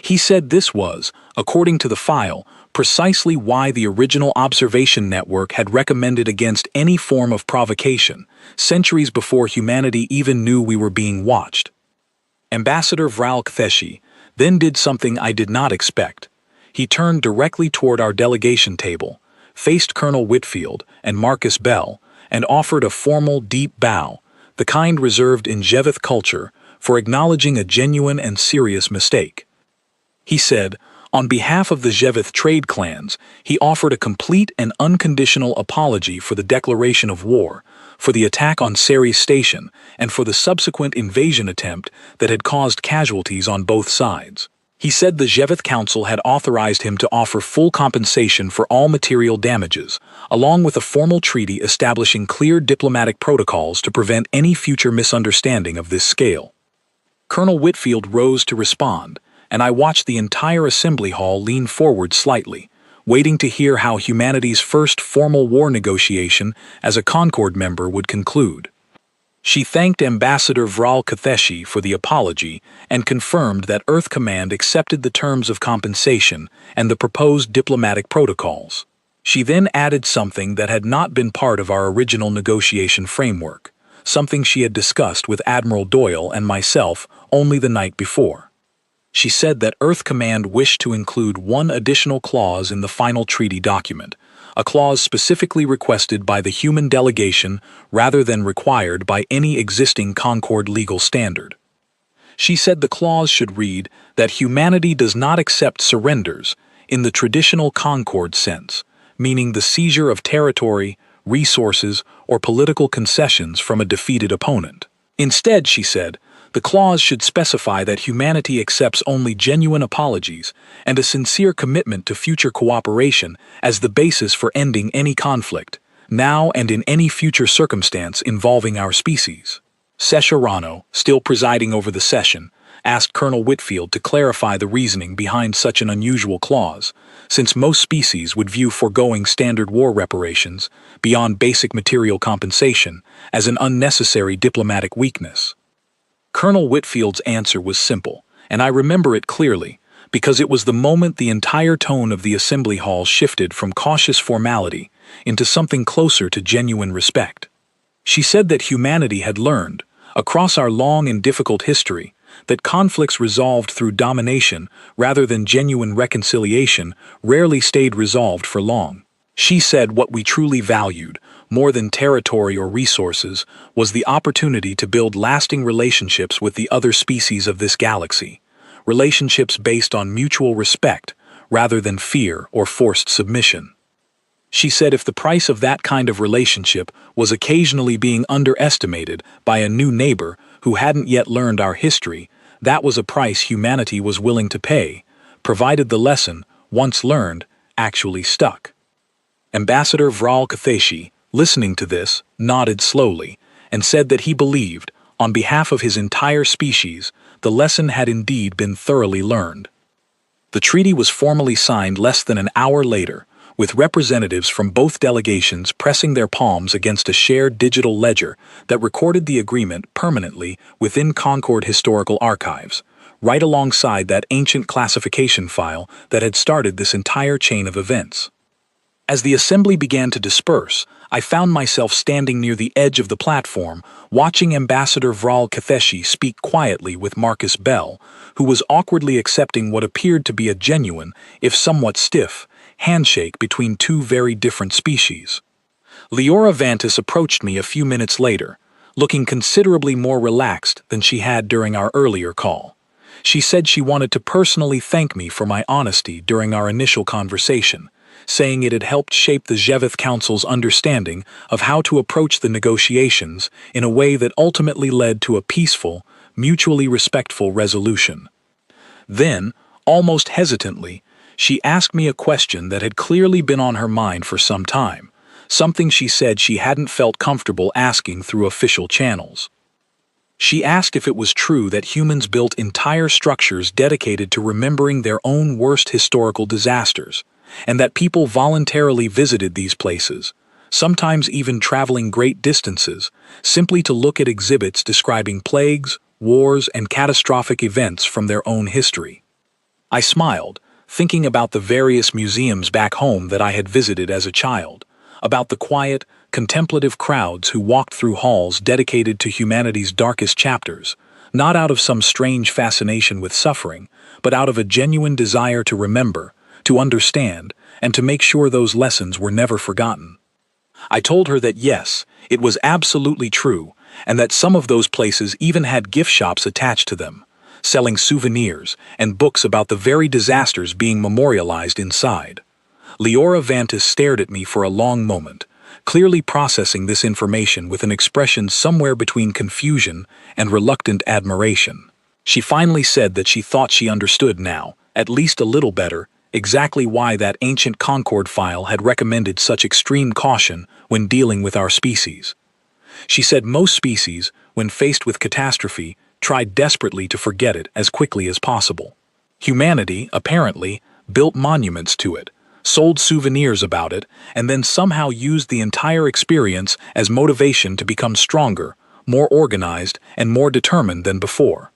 He said this was, according to the file, precisely why the original observation network had recommended against any form of provocation, centuries before humanity even knew we were being watched. Ambassador Vral Katheshi then did something I did not expect. He turned directly toward our delegation table, faced Colonel Whitfield and Marcus Bell, and offered a formal, deep bow, the kind reserved in Zevith culture, for acknowledging a genuine and serious mistake. He said, on behalf of the Zevith trade clans, he offered a complete and unconditional apology for the declaration of war, for the attack on Ceres Station, and for the subsequent invasion attempt that had caused casualties on both sides. He said the Zevith Council had authorized him to offer full compensation for all material damages, along with a formal treaty establishing clear diplomatic protocols to prevent any future misunderstanding of this scale. Colonel Whitfield rose to respond, and I watched the entire assembly hall lean forward slightly, waiting to hear how humanity's first formal war negotiation as a Concord member would conclude. She thanked Ambassador Vral Katheshi for the apology and confirmed that Earth Command accepted the terms of compensation and the proposed diplomatic protocols. She then added something that had not been part of our original negotiation framework, something she had discussed with Admiral Doyle and myself only the night before. She said that Earth Command wished to include one additional clause in the final treaty document, a clause specifically requested by the human delegation rather than required by any existing Concord legal standard. She said the clause should read that humanity does not accept surrenders in the traditional Concord sense, meaning the seizure of territory, resources, or political concessions from a defeated opponent. Instead, she said, the clause should specify that humanity accepts only genuine apologies and a sincere commitment to future cooperation as the basis for ending any conflict, now and in any future circumstance involving our species. Sesharano, still presiding over the session, asked Colonel Whitfield to clarify the reasoning behind such an unusual clause, since most species would view foregoing standard war reparations, beyond basic material compensation, as an unnecessary diplomatic weakness. Colonel Whitfield's answer was simple, and I remember it clearly, because it was the moment the entire tone of the assembly hall shifted from cautious formality into something closer to genuine respect. She said that humanity had learned, across our long and difficult history, that conflicts resolved through domination rather than genuine reconciliation rarely stayed resolved for long. She said what we truly valued, more than territory or resources, was the opportunity to build lasting relationships with the other species of this galaxy, relationships based on mutual respect rather than fear or forced submission. She said if the price of that kind of relationship was occasionally being underestimated by a new neighbor who hadn't yet learned our history, that was a price humanity was willing to pay, provided the lesson, once learned, actually stuck. Ambassador Vral Katheshi, listening to this, nodded slowly and said that he believed, on behalf of his entire species, the lesson had indeed been thoroughly learned. The treaty was formally signed less than an hour later, with representatives from both delegations pressing their palms against a shared digital ledger that recorded the agreement permanently within Concord Historical Archives, right alongside that ancient classification file that had started this entire chain of events. As the assembly began to disperse, I found myself standing near the edge of the platform, watching Ambassador Vral Katheshi speak quietly with Marcus Bell, who was awkwardly accepting what appeared to be a genuine, if somewhat stiff, handshake between two very different species. Leora Vantis approached me a few minutes later, looking considerably more relaxed than she had during our earlier call. She said she wanted to personally thank me for my honesty during our initial conversation, saying it had helped shape the Zhevith Council's understanding of how to approach the negotiations in a way that ultimately led to a peaceful, mutually respectful resolution. Then, almost hesitantly, she asked me a question that had clearly been on her mind for some time, something she said she hadn't felt comfortable asking through official channels. She asked if it was true that humans built entire structures dedicated to remembering their own worst historical disasters, and that people voluntarily visited these places, sometimes even traveling great distances, simply to look at exhibits describing plagues, wars, and catastrophic events from their own history. I smiled, thinking about the various museums back home that I had visited as a child, about the quiet, contemplative crowds who walked through halls dedicated to humanity's darkest chapters, not out of some strange fascination with suffering, but out of a genuine desire to remember, to understand, and to make sure those lessons were never forgotten. I told her that yes, it was absolutely true, and that some of those places even had gift shops attached to them, selling souvenirs and books about the very disasters being memorialized inside. Leora Vantis stared at me for a long moment, clearly processing this information with an expression somewhere between confusion and reluctant admiration. She finally said that she thought she understood now, at least a little better, exactly why that ancient Concord file had recommended such extreme caution when dealing with our species. She said most species, when faced with catastrophe, tried desperately to forget it as quickly as possible. Humanity, apparently, built monuments to it, sold souvenirs about it, and then somehow used the entire experience as motivation to become stronger, more organized, and more determined than before.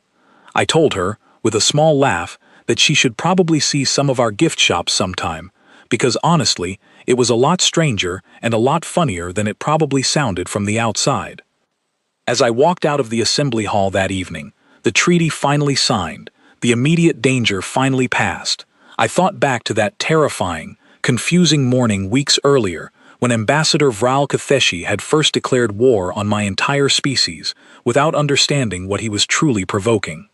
I told her, with a small laugh, that she should probably see some of our gift shops sometime, because honestly, it was a lot stranger and a lot funnier than it probably sounded from the outside. As I walked out of the assembly hall that evening, the treaty finally signed, the immediate danger finally passed. I thought back to that terrifying, confusing morning weeks earlier when Ambassador Vral Katheshi had first declared war on my entire species without understanding what he was truly provoking.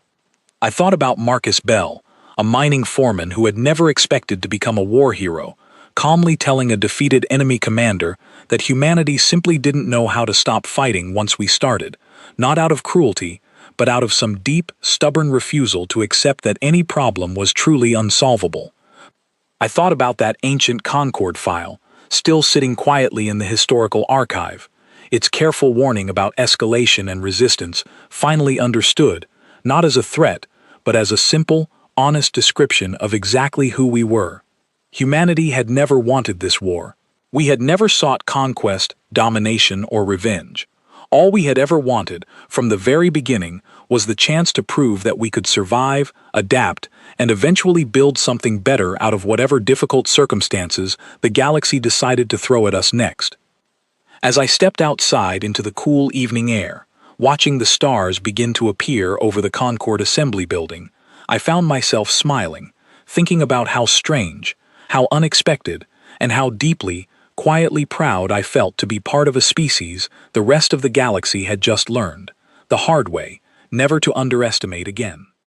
I thought about Marcus Bell, a mining foreman who had never expected to become a war hero, calmly telling a defeated enemy commander that humanity simply didn't know how to stop fighting once we started, not out of cruelty, but out of some deep, stubborn refusal to accept that any problem was truly unsolvable. I thought about that ancient Concord file, still sitting quietly in the historical archive, its careful warning about escalation and resistance finally understood, not as a threat, but as a simple, honest description of exactly who we were. Humanity had never wanted this war. We had never sought conquest, domination, or revenge. All we had ever wanted, from the very beginning, was the chance to prove that we could survive, adapt, and eventually build something better out of whatever difficult circumstances the galaxy decided to throw at us next. As I stepped outside into the cool evening air, watching the stars begin to appear over the Concord Assembly Building, I found myself smiling, thinking about how strange, how unexpected, and how deeply, quietly proud I felt to be part of a species the rest of the galaxy had just learned, the hard way, never to underestimate again.